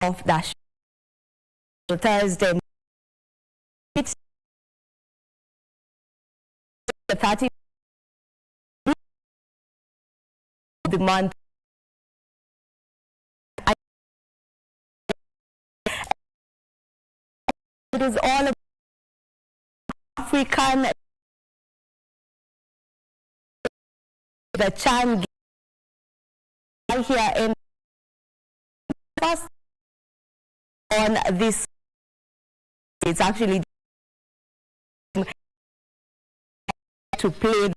of that show Thursday. It's the 30th of the month. It is all about African, the Chan here in first on this. It's actually to play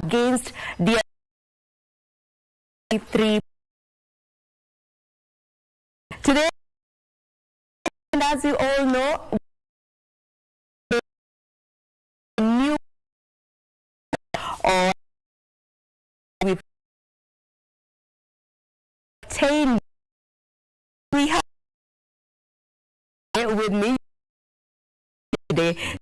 against the 3 today, and as you all know, new or we obtain we have with me today.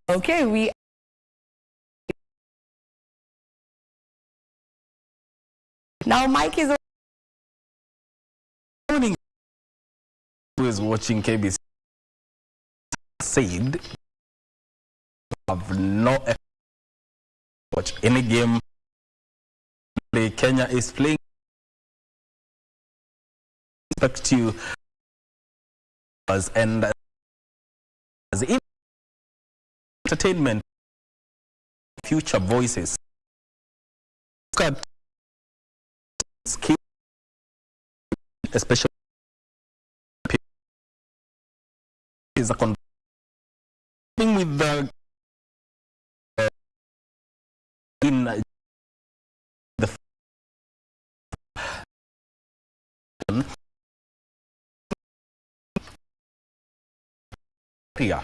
Okay, we now Mike is morning. Who is watching KBC said have no watch any game. Kenya is playing. Expect you and as entertainment, future voices. Look at skill, especially is a conversation with the in the area.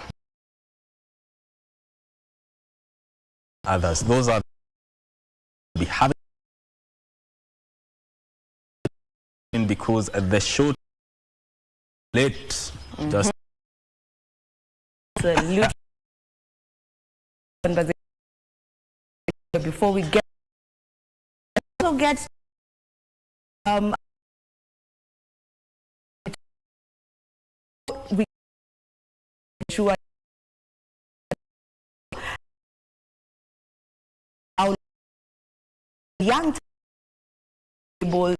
Others, those are be having because the show late just before we get we sure our young people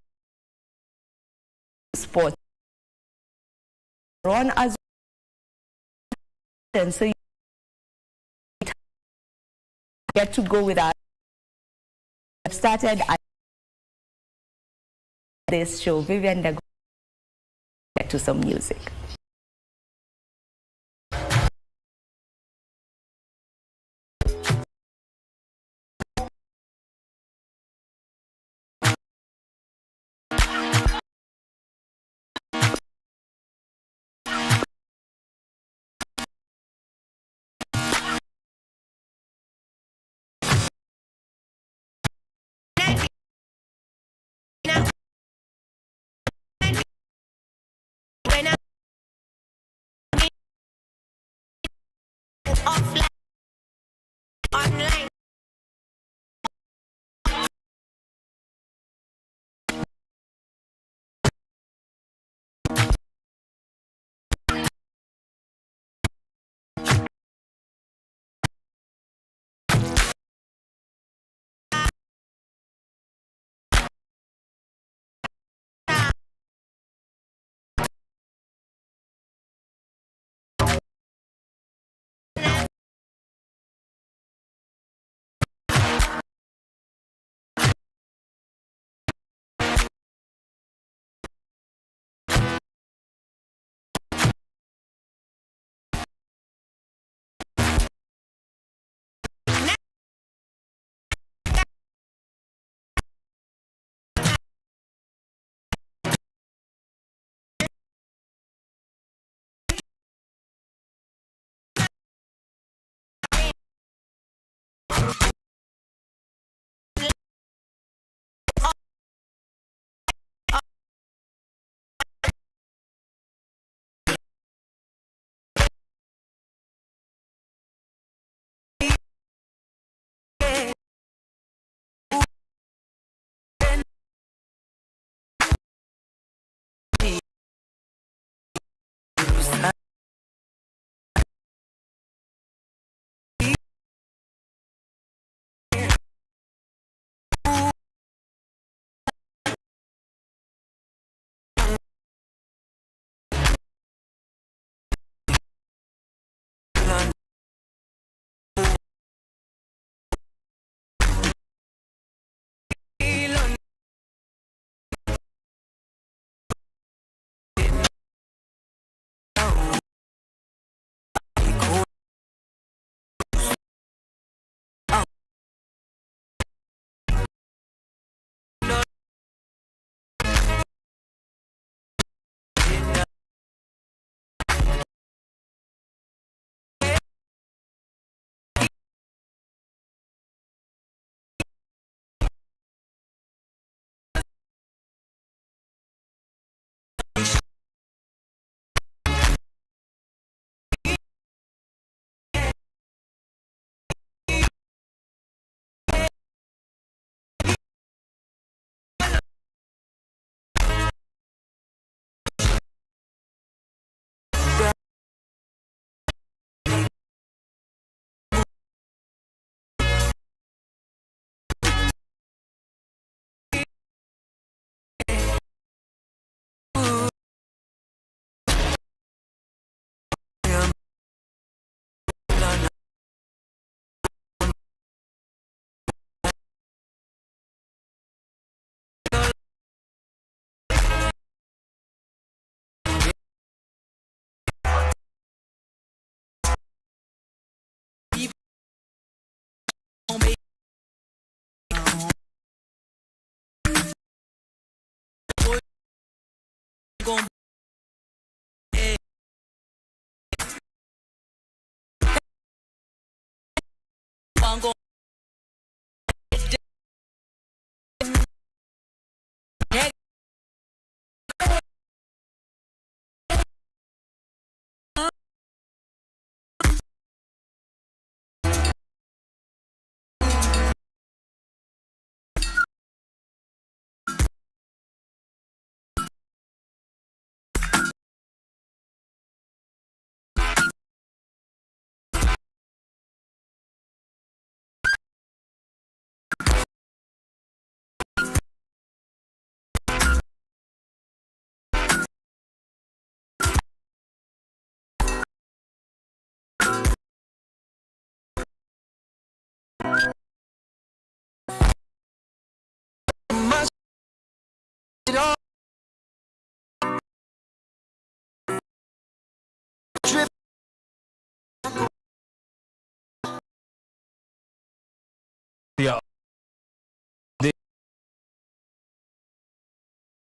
sport run as and so you get to go with us. I've started this show. Vivian, get to some music.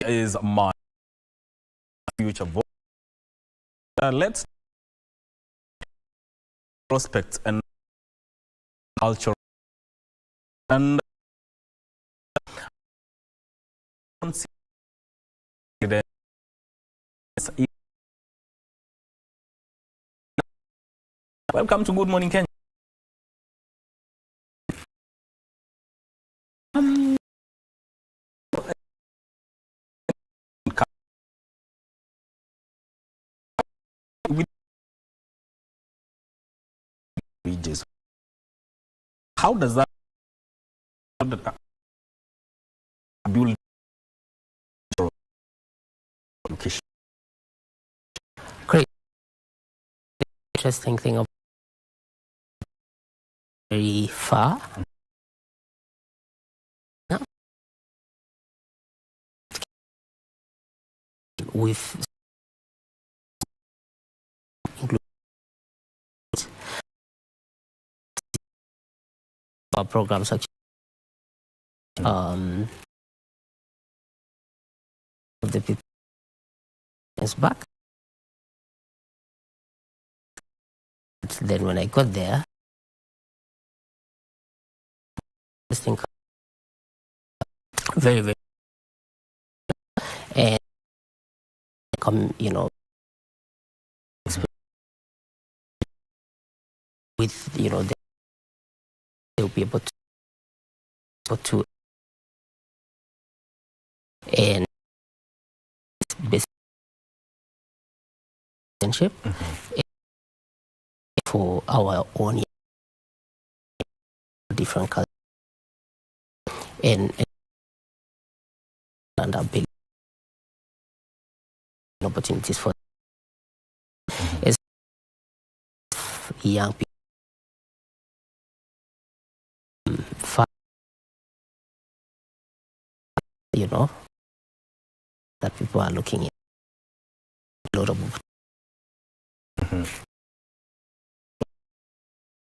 is my future vote. Let's prospects and culture and welcome to Good Morning Kenya. How does that build education? Great. Interesting thing about very far. With our programs actually of the people is back. Then when I got there, this thing very and come, you know, with, you know, they'll be able to go to and basic relationship for our own different culture and ability opportunities for as young people. You know, that people are looking at a lot of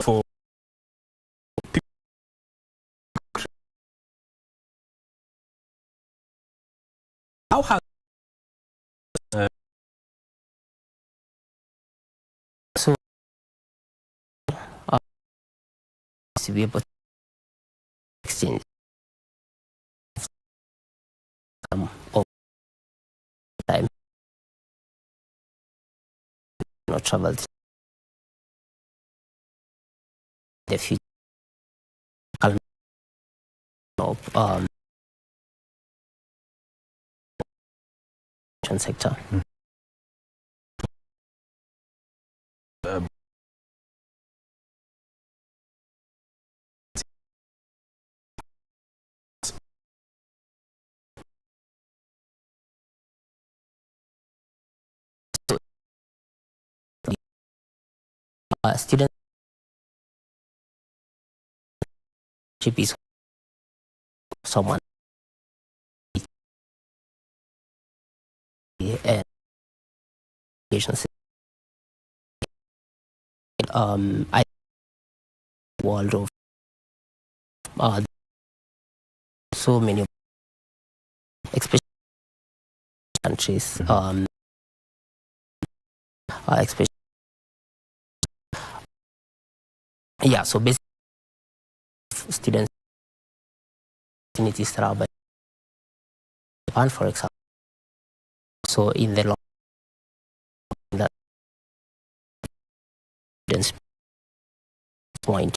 for people. How has so to be able to exchange of time, you know, travel to the future of sector. Student is someone and education I world of so many especially countries especially so basically students opportunities travel Japan, for example. So in the long that students point.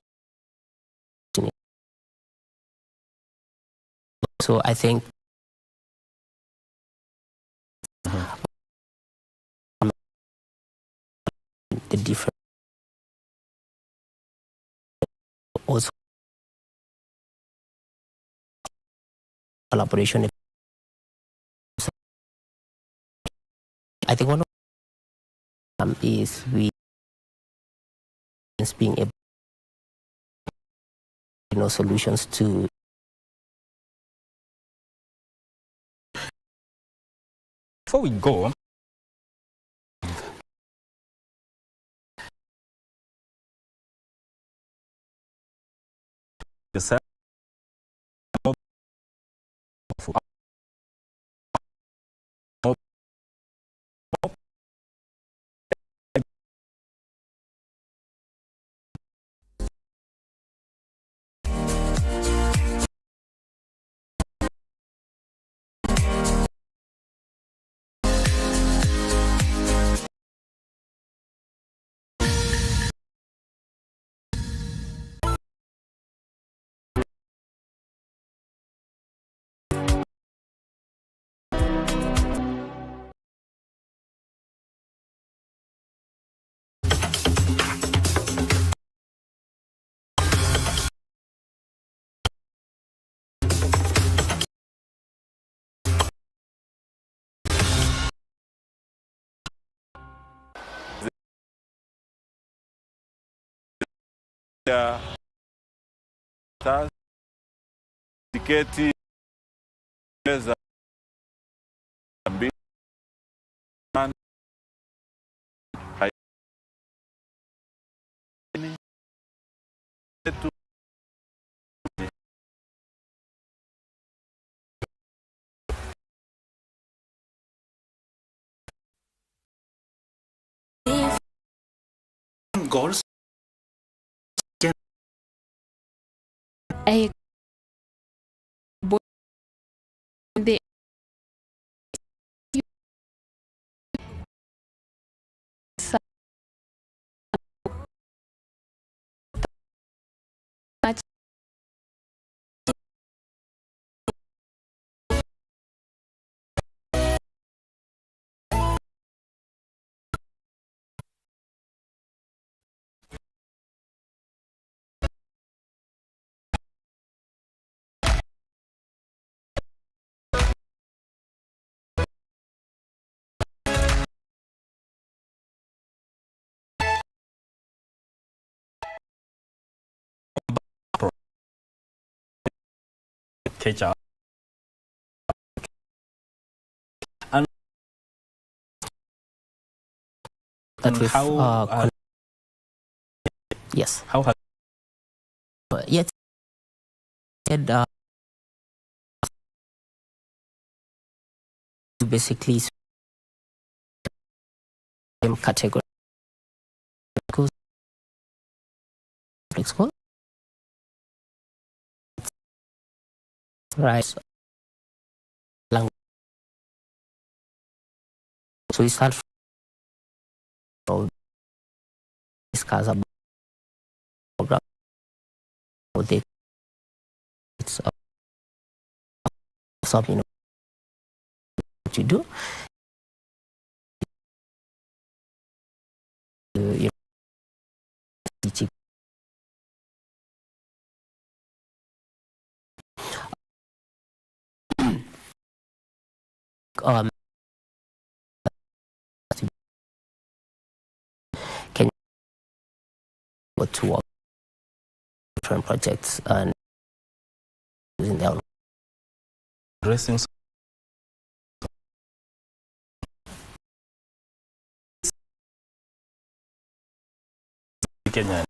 So I think the different also collaboration. I think one of them is being able, you know, solutions to before we go, yourself tiketi za goals. Catch up. And how yes. How has Yet said basically same category school, right? Language. So we start from discuss about program. It's something what you do. You teaching. Can go to work different projects and using their own addressing Kenya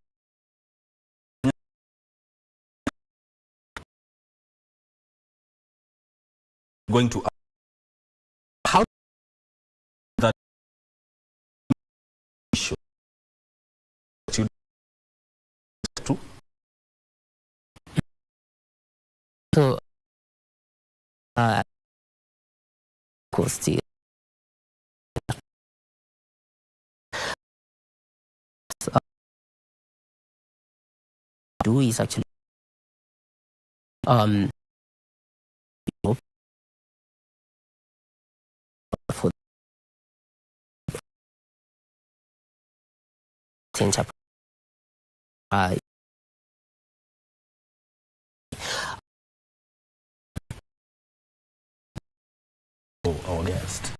going to how that issue to so course the do is actually for change up our guest.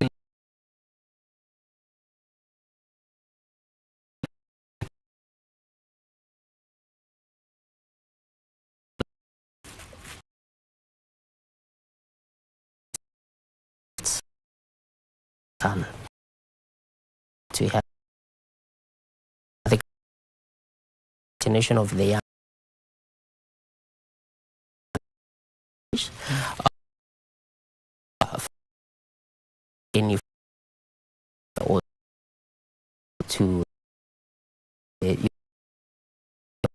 to have the generation of the young in or to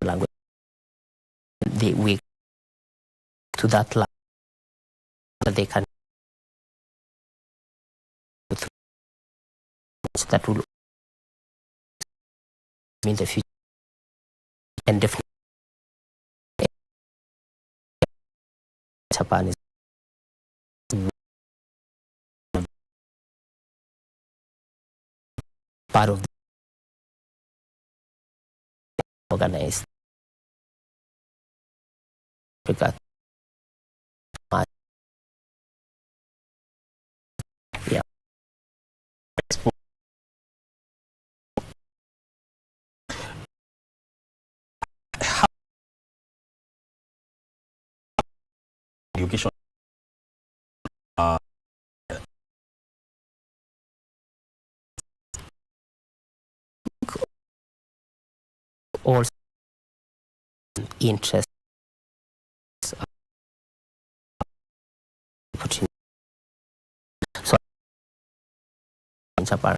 language they we to that language that they can that will mean the future and definitely Japan is part of the organized regard. Yeah. How education also interest opportunity. So in Japan,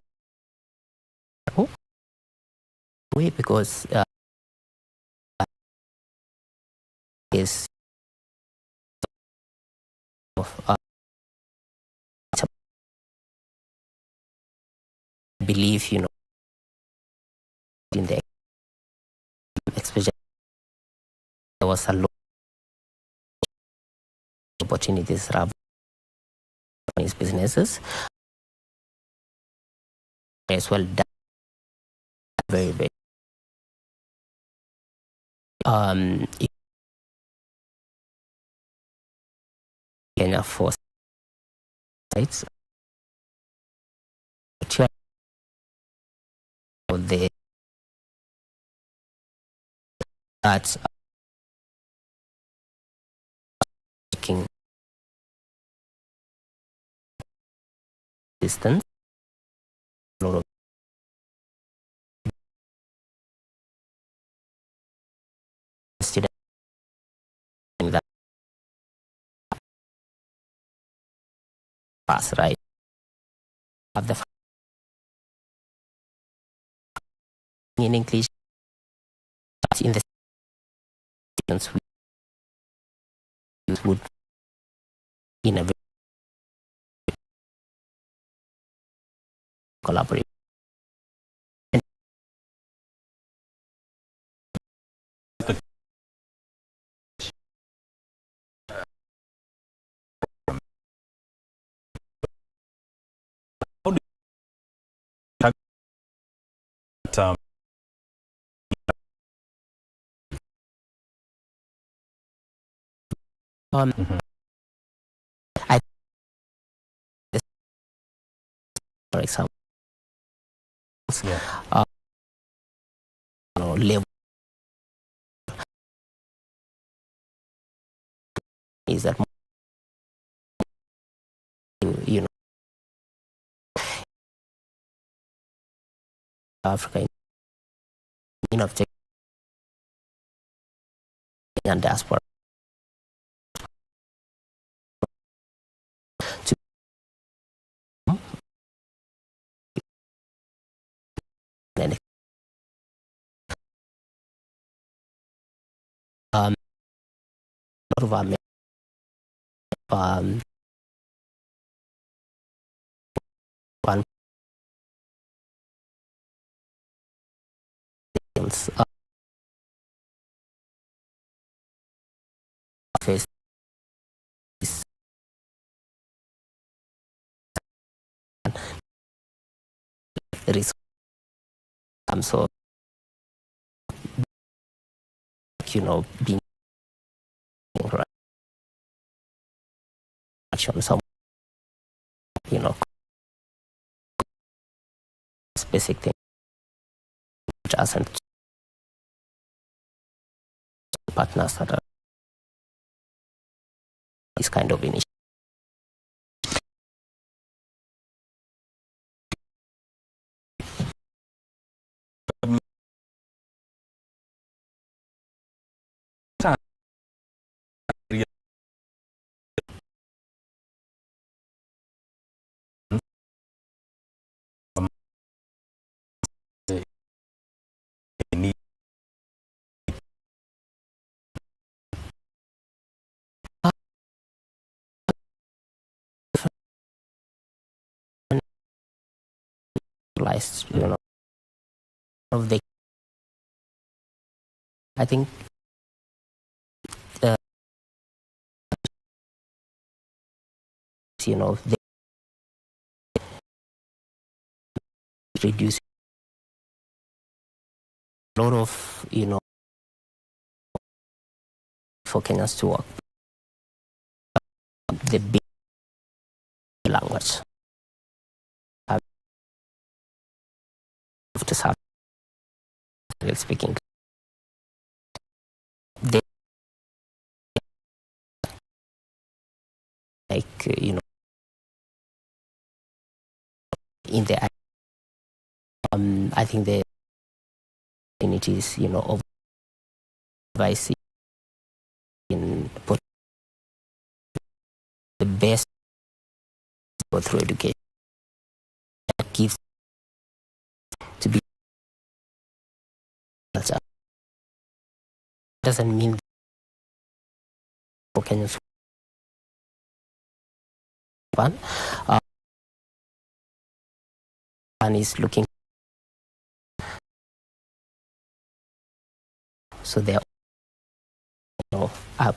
way because is of belief, you know, in the especially there was a lot of opportunities around Japanese businesses as well done very very Kenya for sites the that taking distance a lot of students that pass right of the in English in the students we would in a very collaborative um, I for example yeah. you know, level is that you know Africa in object and diaspora to and a lot of our one things face is risk so you know being right action some you know specific thing which doesn't partners that are this kind of initiative. You know of the I think you know they reduce a lot of you know for Kenyans to work the big language have to start speaking they in the I think the opportunities, of advice in put the best go through education that gives to be culture. Doesn't mean for Kenyans one and is looking so they're up.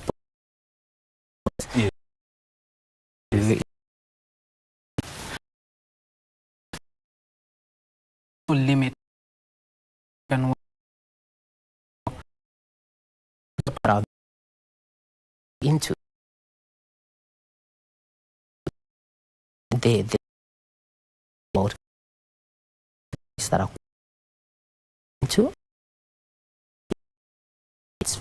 Yeah. To limit can Into the mode that are into it's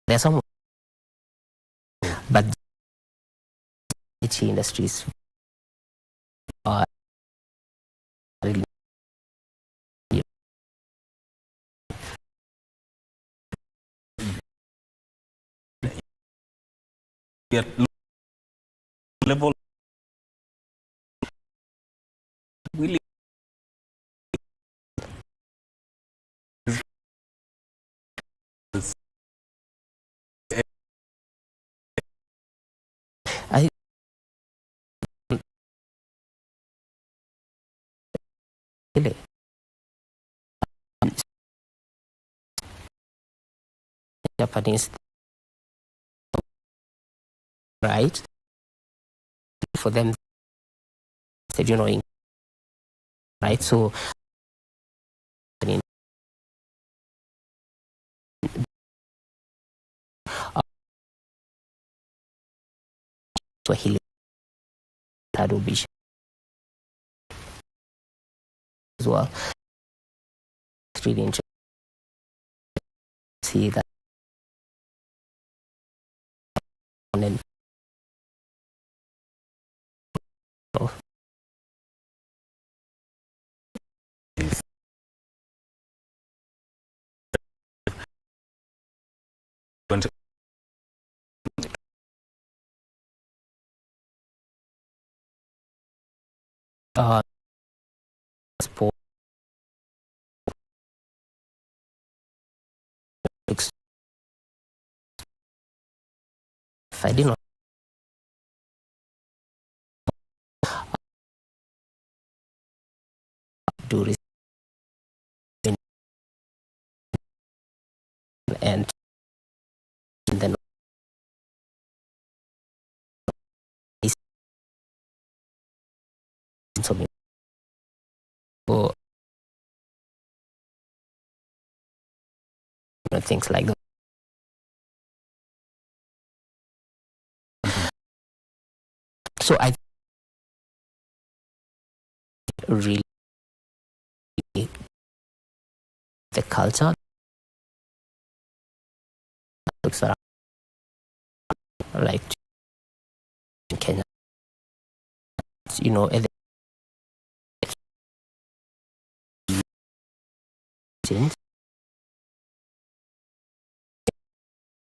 there's some but industries are really Get level really I really Japanese right for them said right so Swahili Tadubish as well. It's really interesting to see that and then sport if I did not do this and then something or things like that. So I really the culture looks around like in Kenya, at the change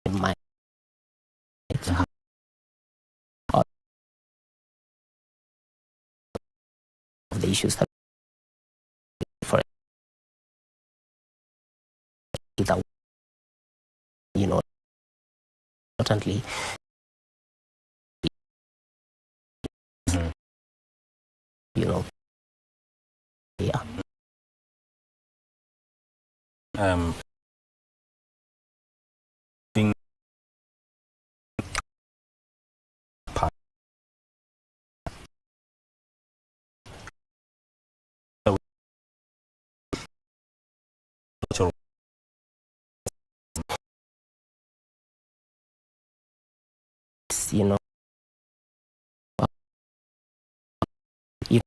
in my all of the issues that for that importantly yeah being part of cultural you know you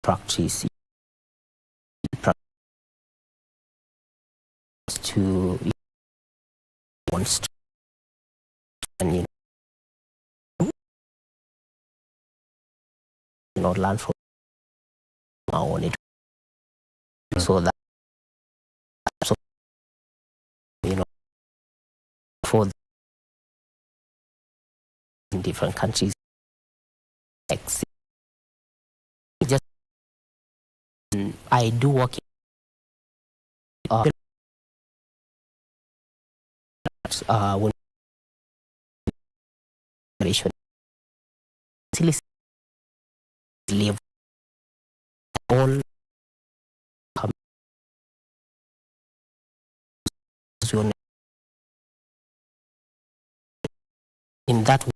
practice to wants to, and learn from our own so that for in different countries just I do work when live all in that way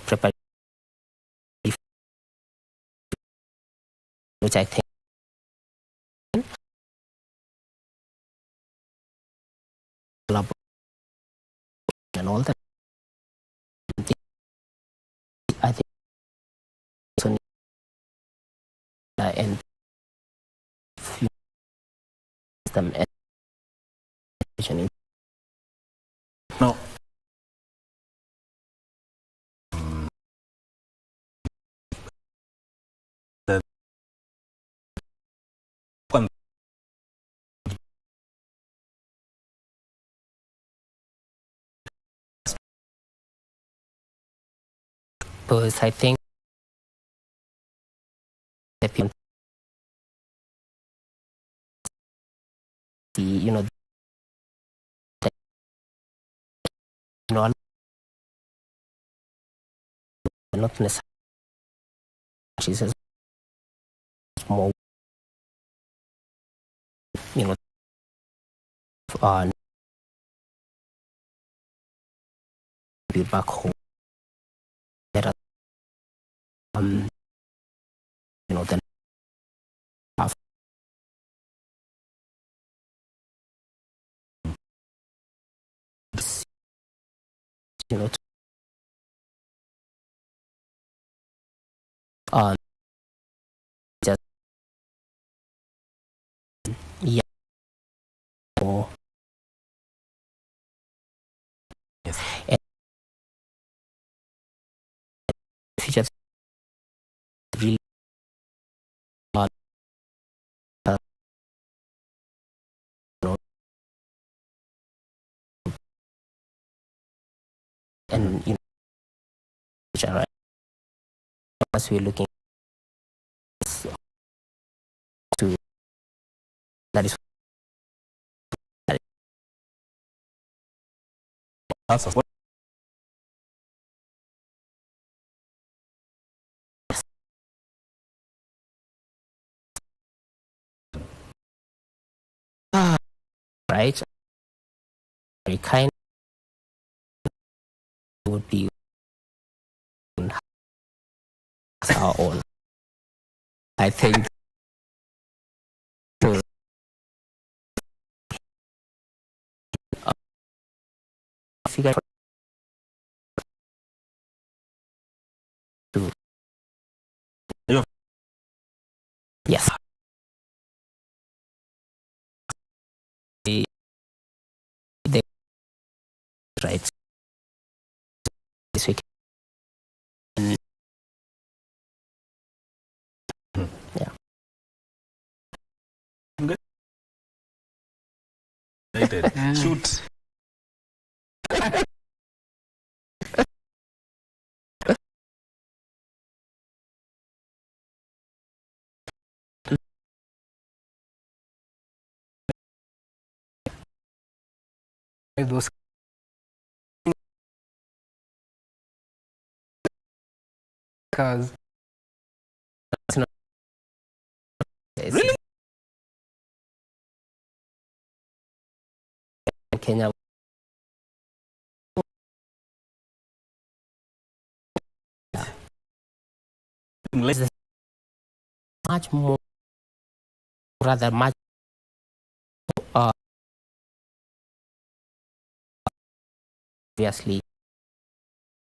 prepare which I think and all that I think so and system education No. because I think the people the not necessarily she says more be back home better then have to, just yeah or Yes. and features really uh, know, and which are as we're looking to that is That's what right very kind would be our own I think to figure to Yeah. yes the right this week yeah I'm good. Excited. Yeah. Shoot. Those cars. Really? Kenya Let's much more rather much obviously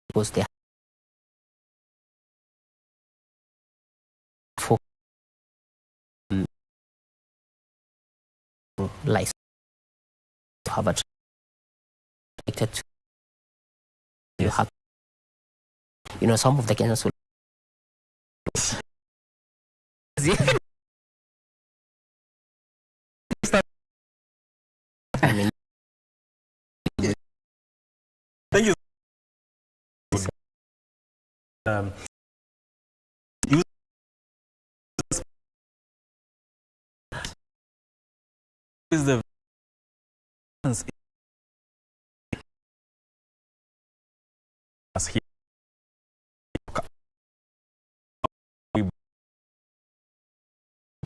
because they for license have a to you have, some of the Kenyans will I mean, Thank you. You is the as he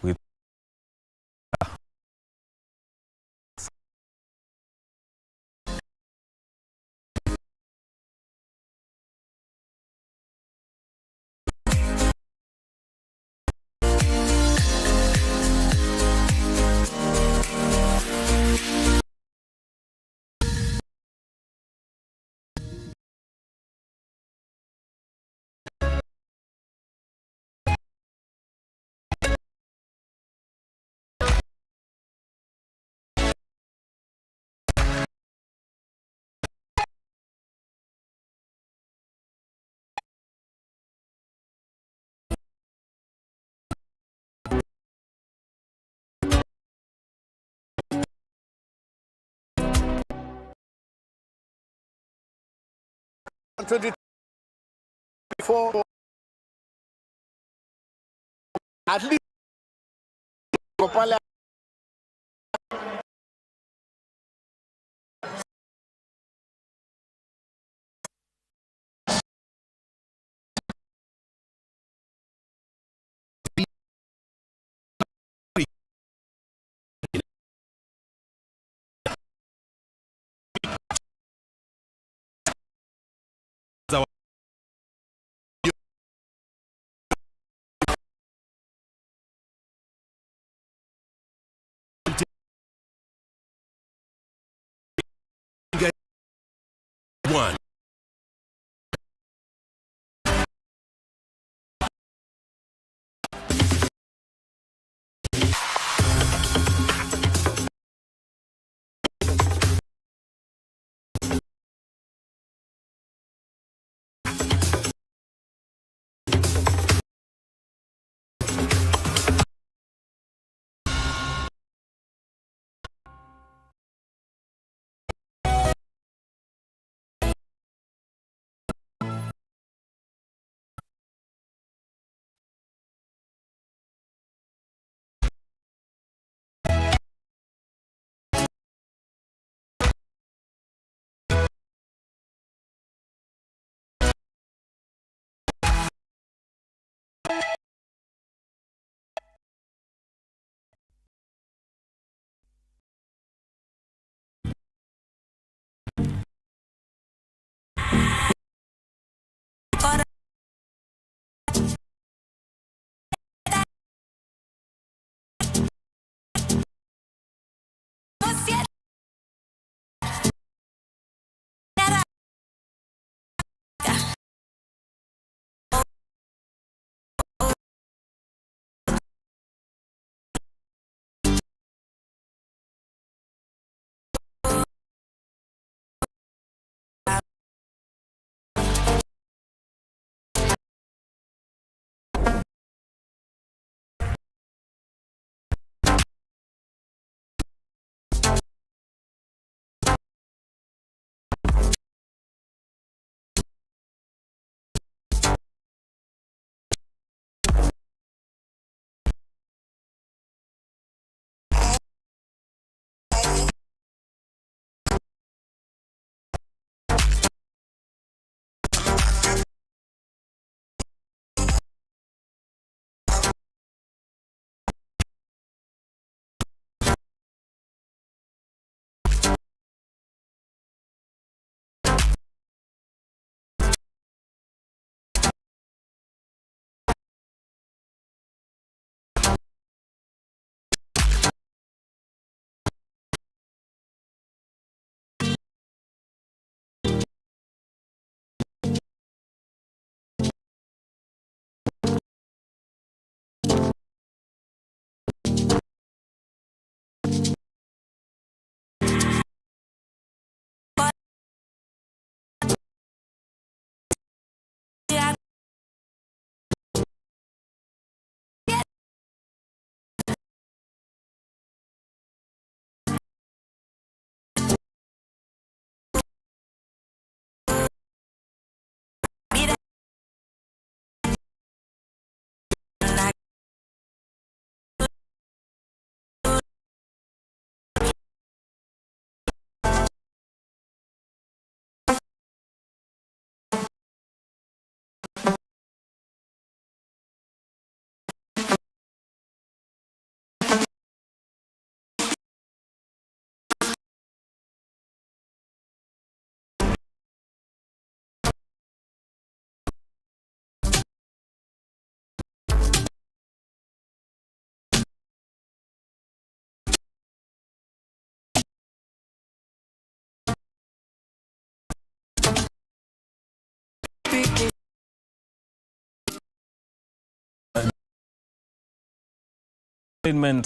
with at least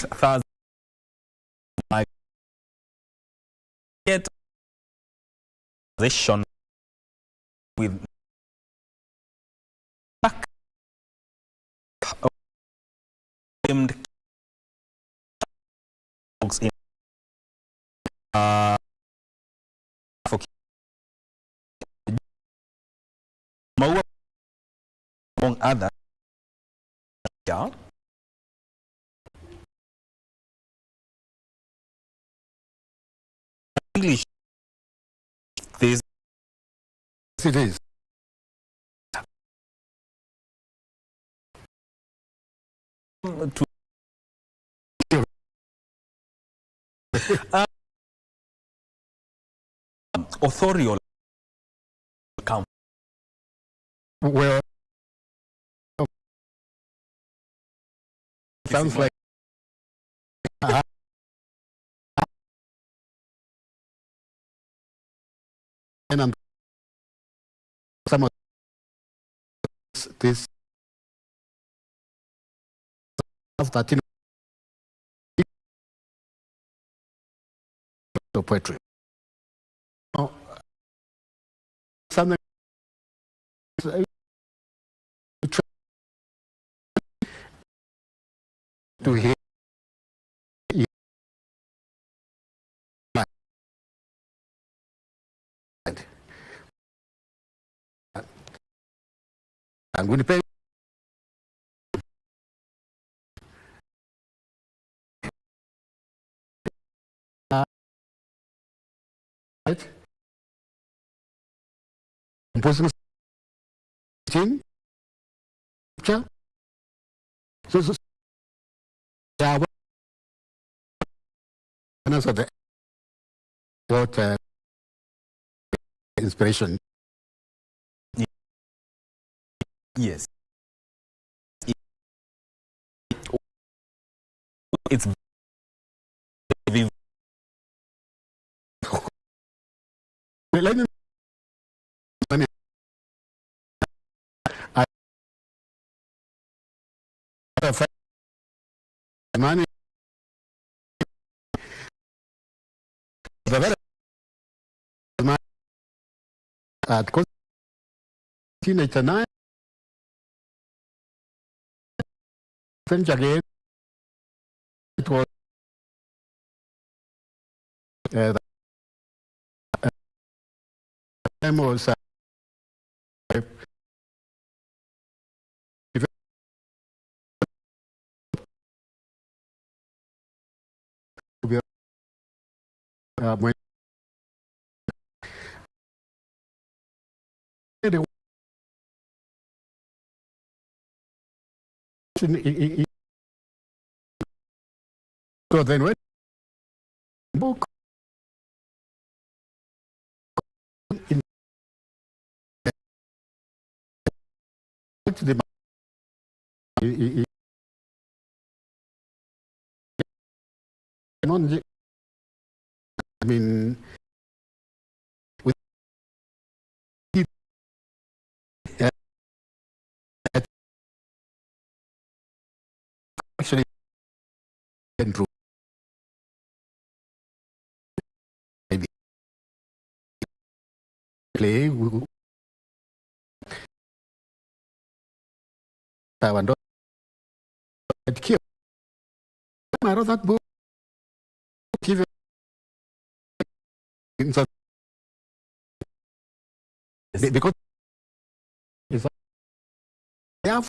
Thursday, like get position with back named folks in for among others. Yeah. English. This it is. To authorial account. Well, sounds like and some of this that poetry. Oh, something to hear. I'm going to pay. Right? Composing so yeah, what inspiration. Yes. It's Let me I money the very at teenage tonight then again it was the time was when so then when book in the I mean with actually through play Taiwan I wrote that book even because they have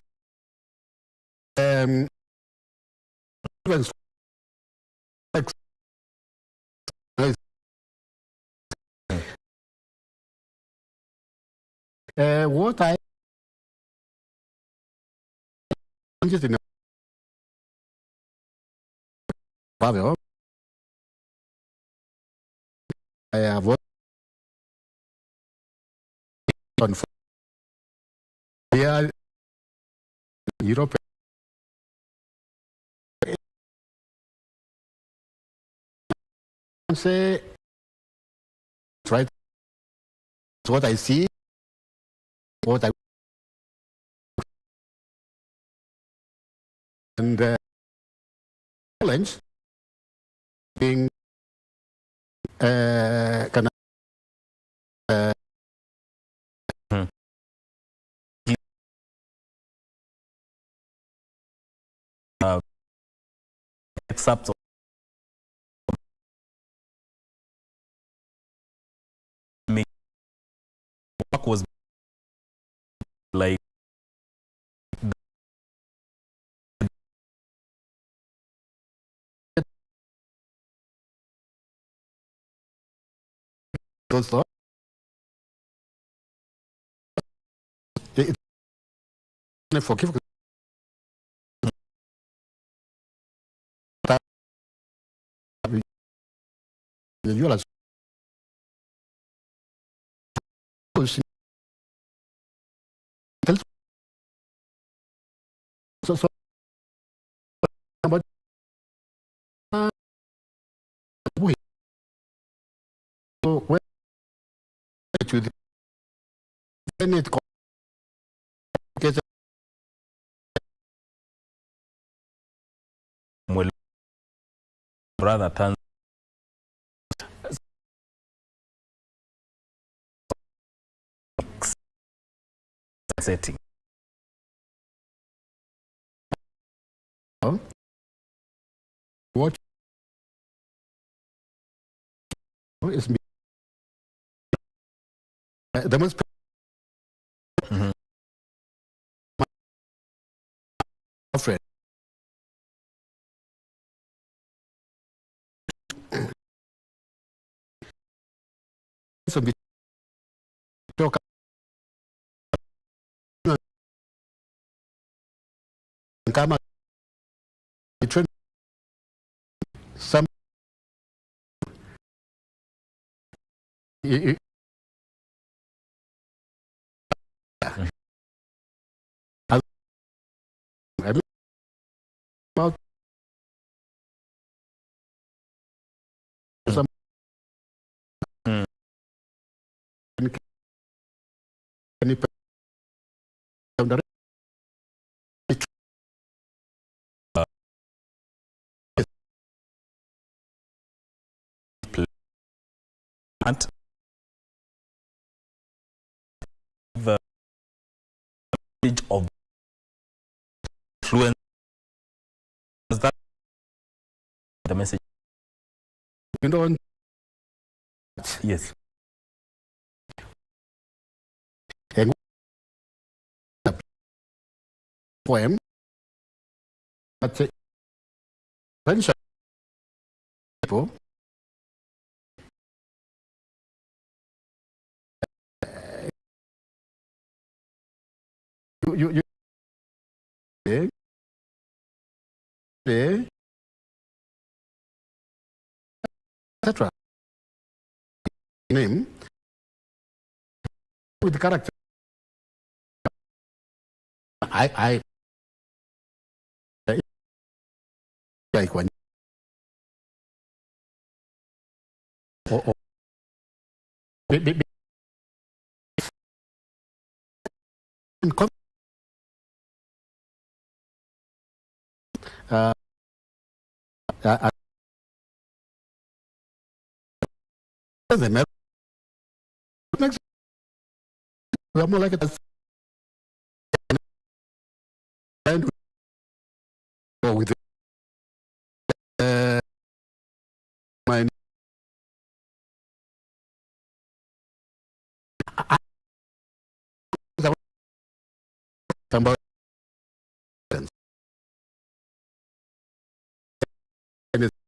what I just in Pavel I have worked on Europe say right what I see what I and challenge being kind of excerpts of me work was like those laws. Forgive you as so but we so when to the then it gets my brother turns setting. What is me demonstrate friend so be talk come train some about some any And the knowledge of influence that the message. you know Yes. and poem but potential people you etc. Name with the character. I like when or uh, the next we are more like a and with my about anything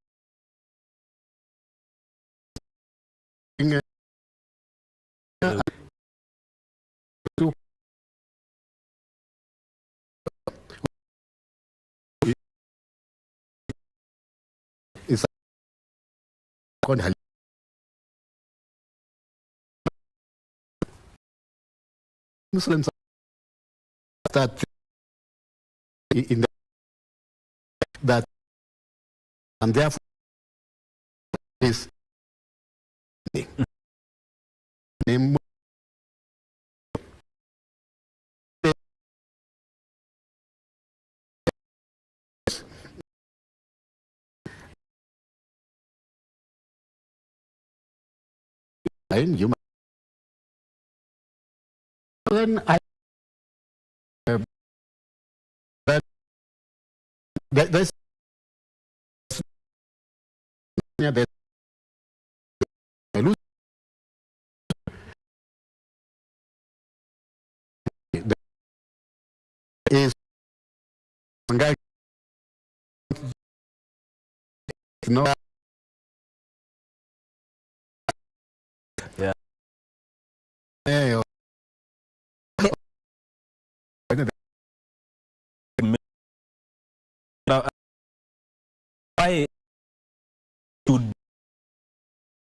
is Muslims start in that and therefore is name you might. Then I there's there's is guy no Yeah. Now, why should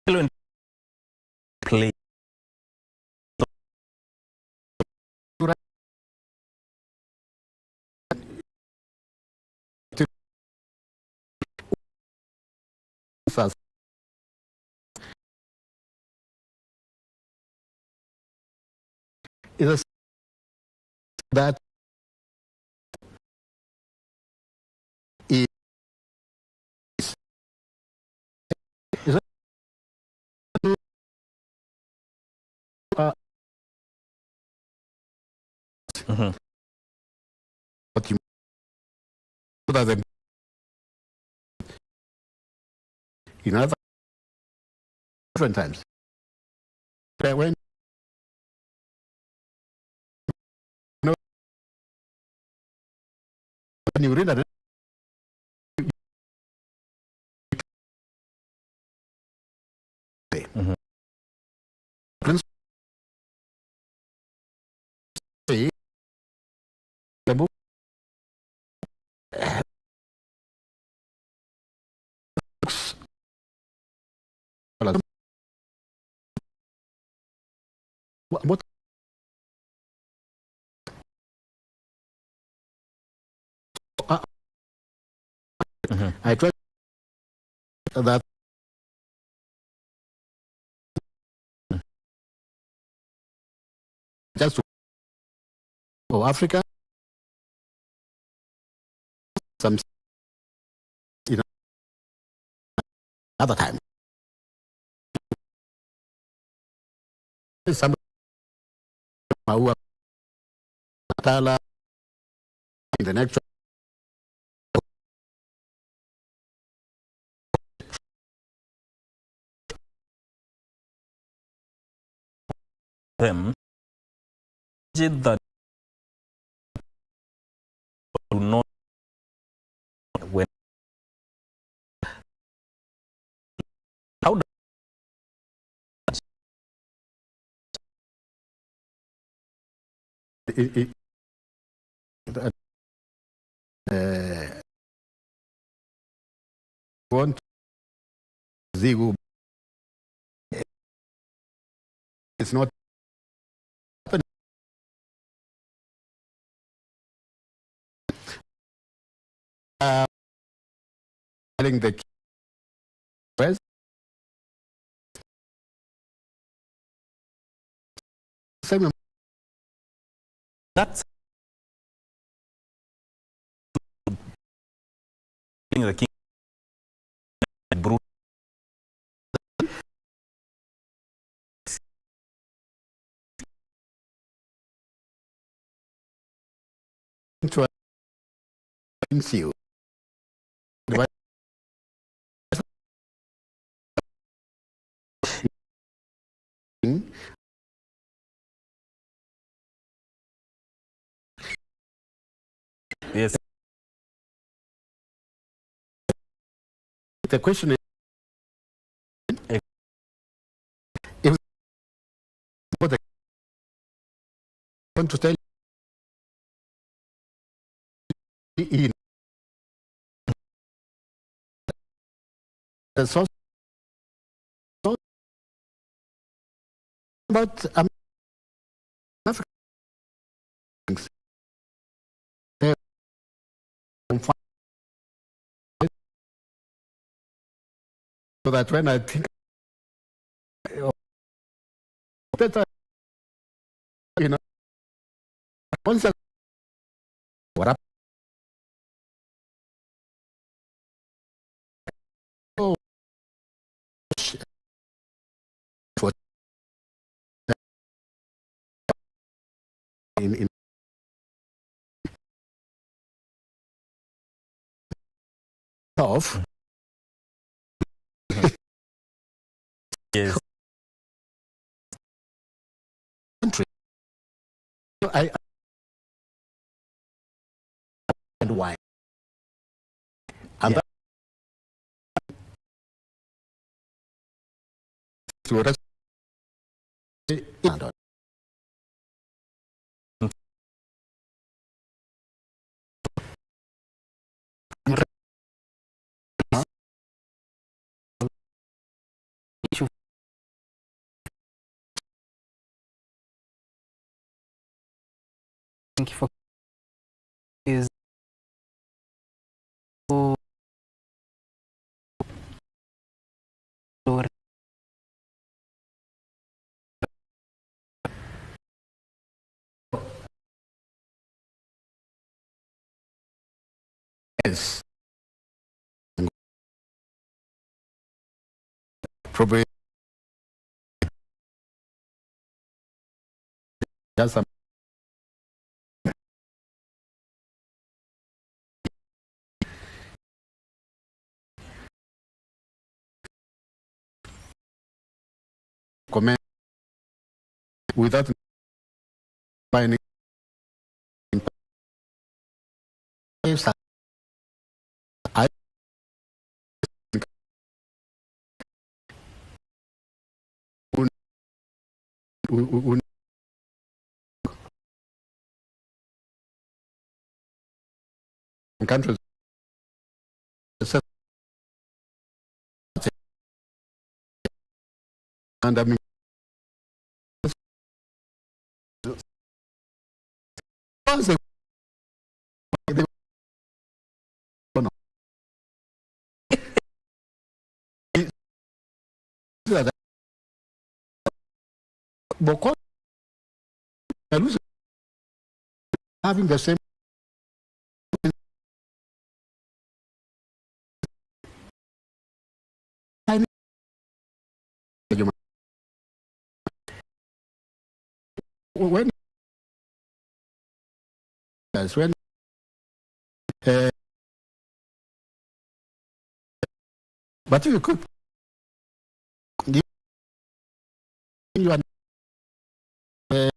children play? is that is is what you that in other different times. When when you read that the book what I tried that just for Africa some you know other time some who are Tala in the next Them did that do not when how it, want Zigu it's not telling the West same that's the king brutal to you. yes The question is if what I want to tell you the source about Africans. So that when I think better, you know, once what up? Oh, of Yes. country. I and why? And Yeah. to rest in issue thank you for is yes. Probably just some comment without finding I un countries and I mean because having the same when when uh, but if you could you are uh,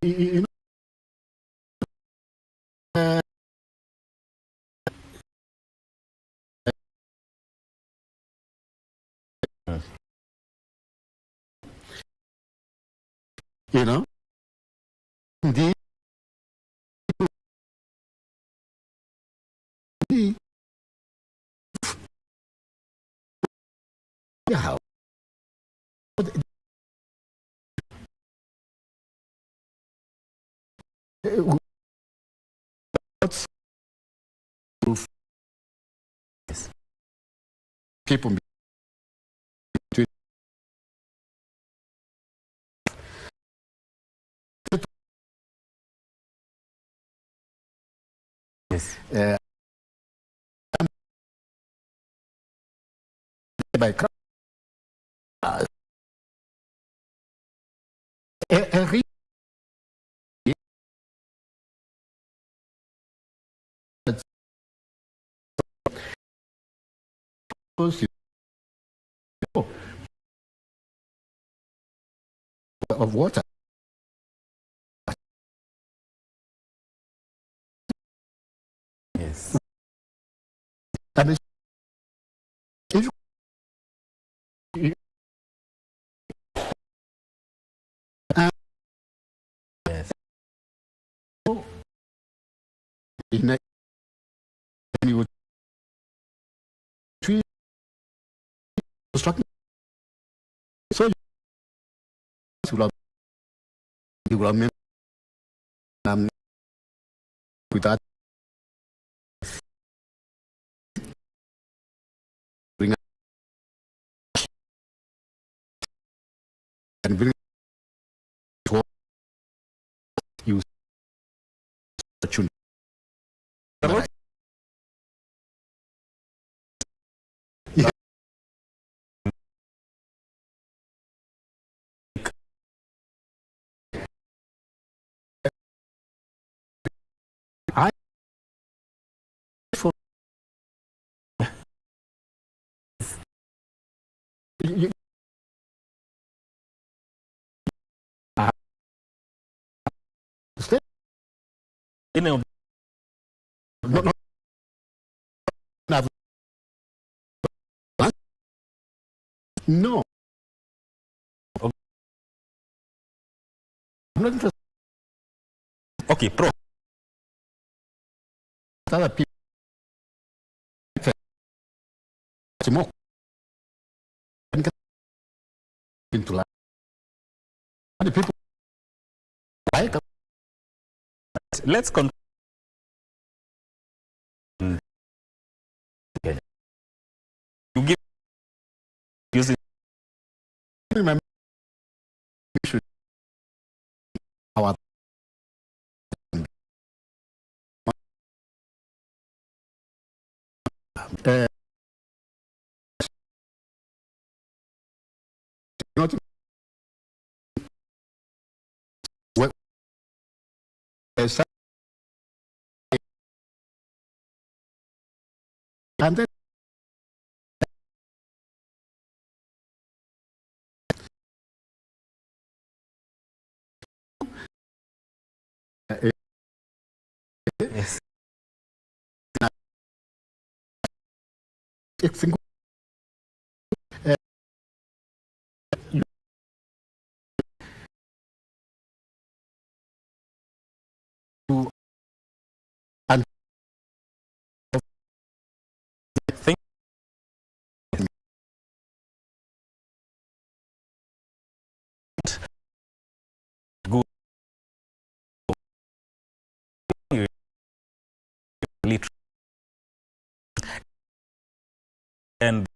you know you know the how what's people between Yes. by every of water Yes. and if you Yes. in a you would treat construction so you will have with that bring and bring to use opportunity. Yeah. You, stay. Any of No, no. Okay. I'm not interested. Okay, pro. Other people. More. Into life. The people like Let's continue. You give using remember we should our not what and then yes. it's and Think good. Literally. And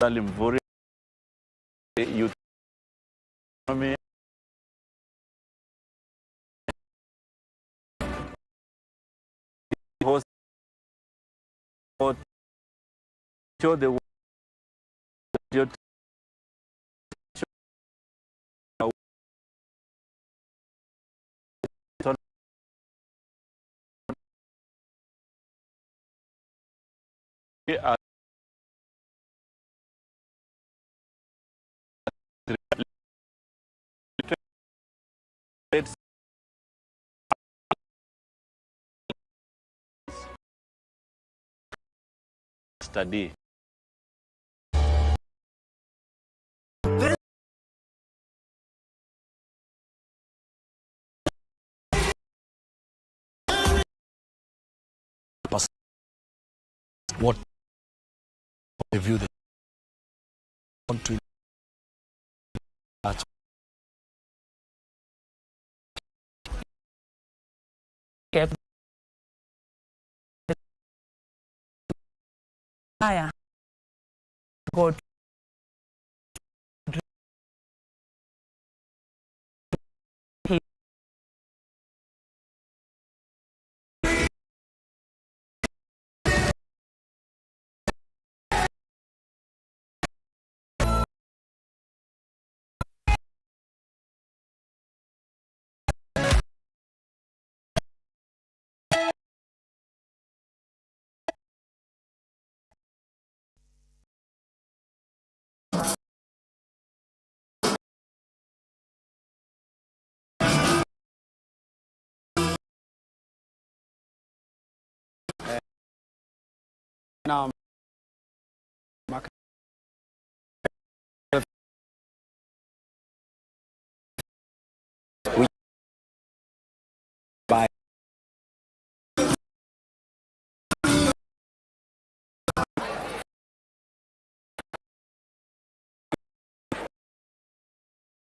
Salim Vuri, youth economy, host, show the world study. What the view they want to Yep. Haya. Go Now, by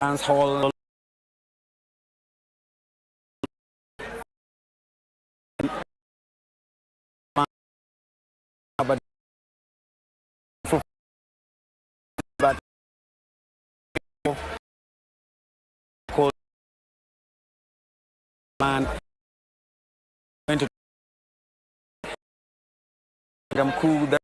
dance hall but called man went to mkuu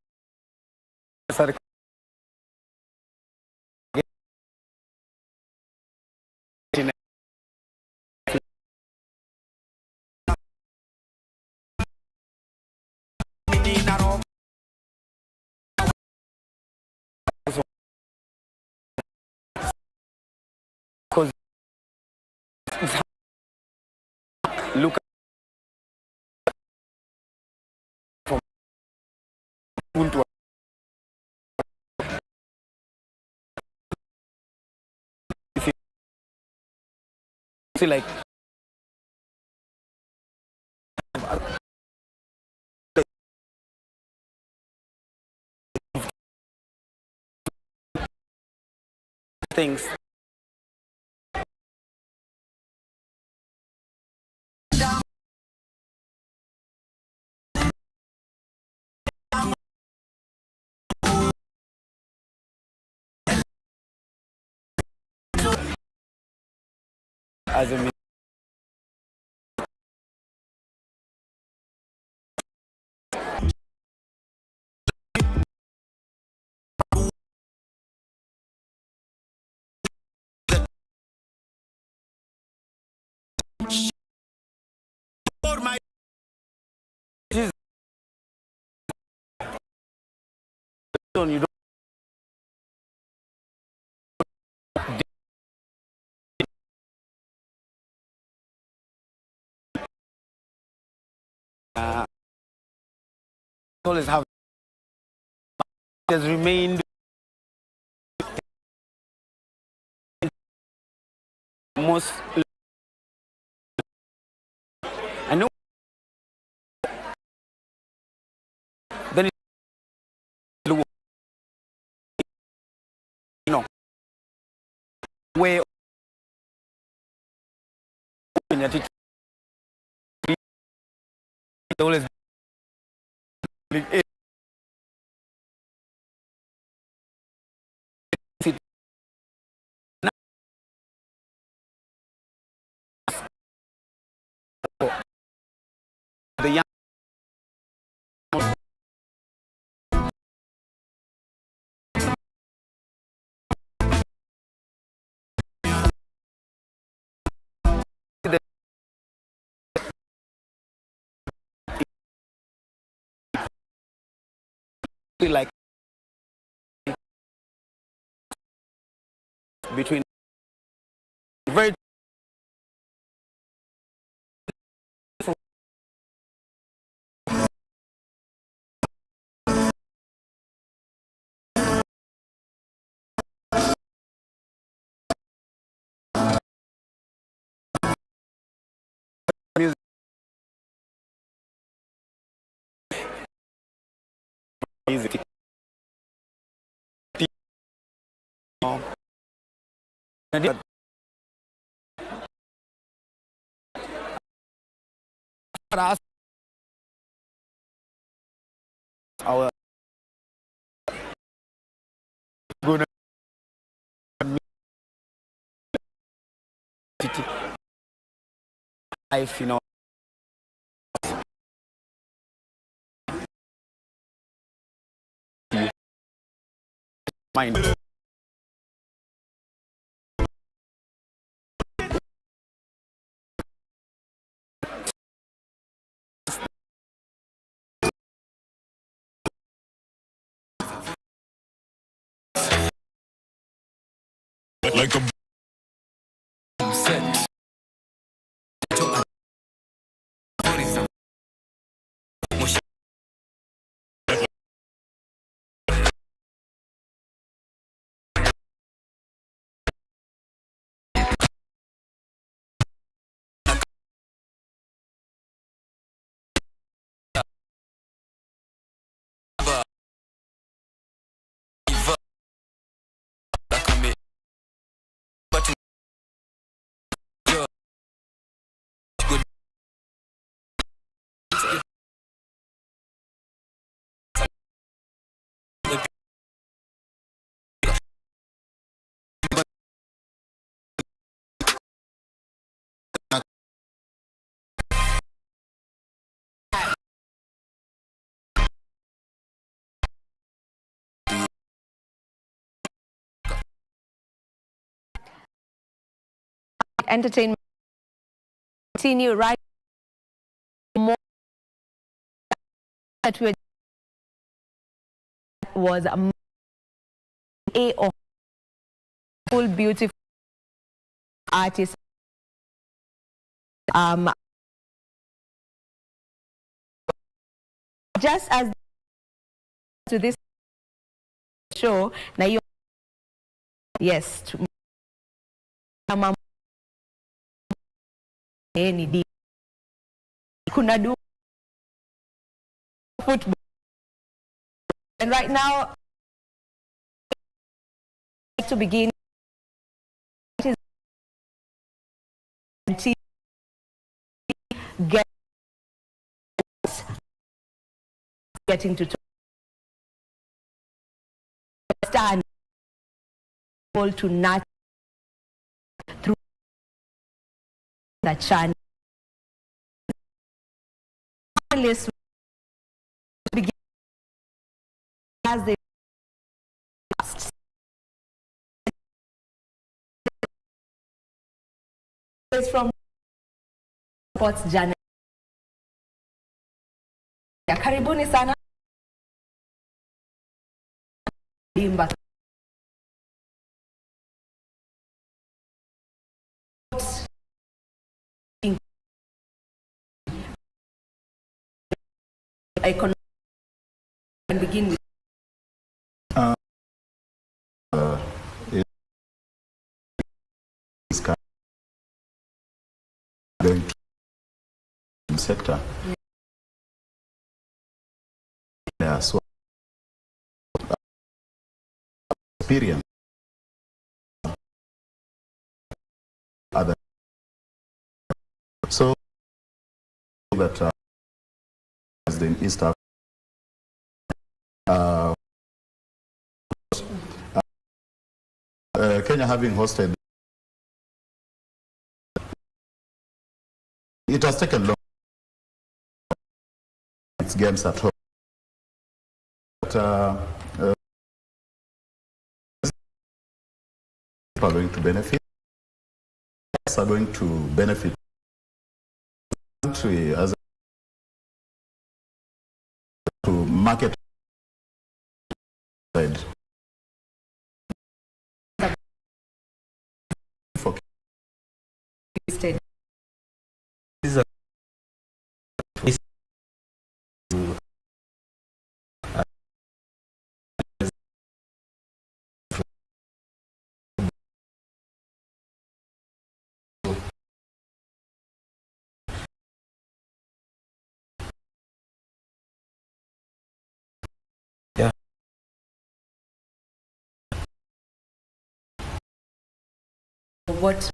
look into see like things as a you don't always have has remained most I know then you know where always the young like between very music our good life, you know, mind. Like a set. Entertainment continue right more that was a of full beautiful artist just as to this show now you yes any day kuna do football and right now to begin getting to stand to not through the channel begin as they from sports journal ya karibuni sana Dimba I can begin with going to sector. Yeah, so experience other so that as in East Africa Kenya having hosted, it has taken long its games at home. But people are going to benefit. Are going to benefit. The country as to market side. For what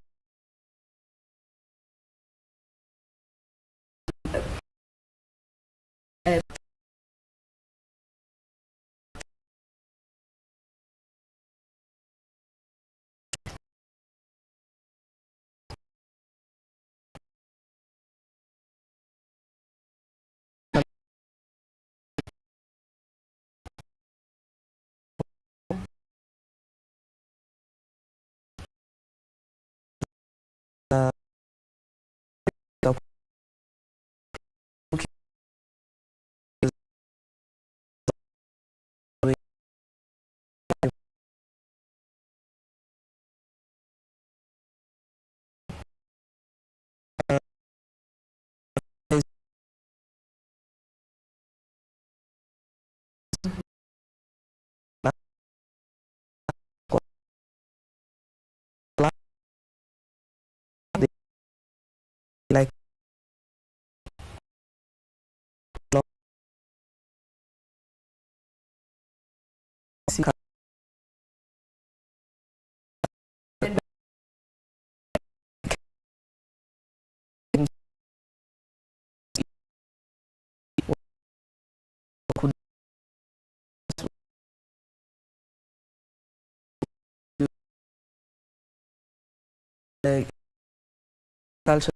like culture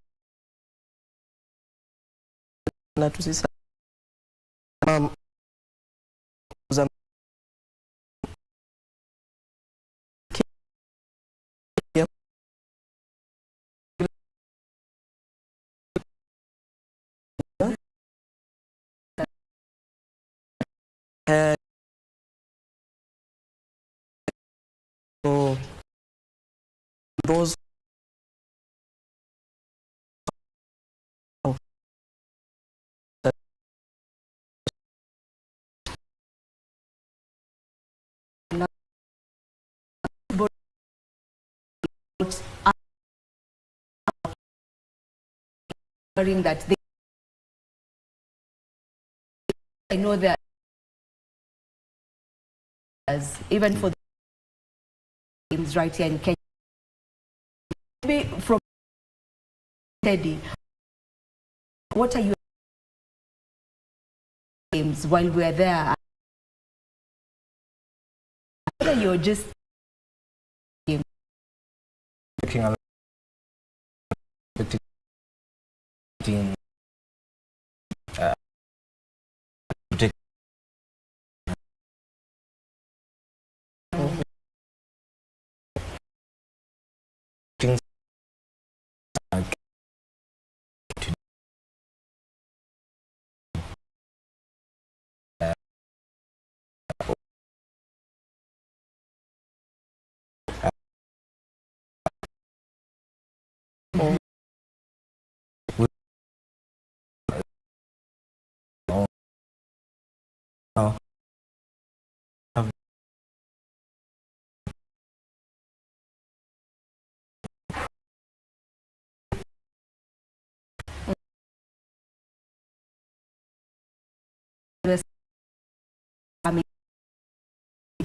na tusisa so those that they, I know that as even for the games right here in Kenya, maybe from Teddy, what are your games while we're there? Whether you're just looking at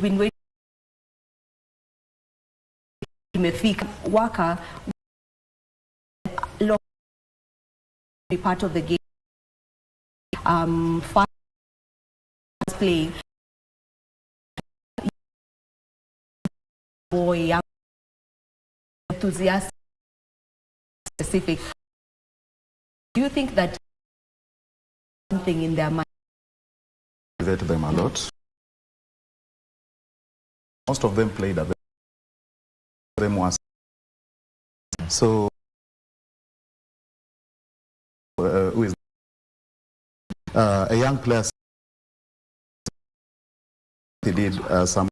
been waiting imefika waka be part of the game fast playing boy young enthusiastic specific. Do you think that something in their mind? motivate them a lot. Most of them played at them was so who is a young player. He did some.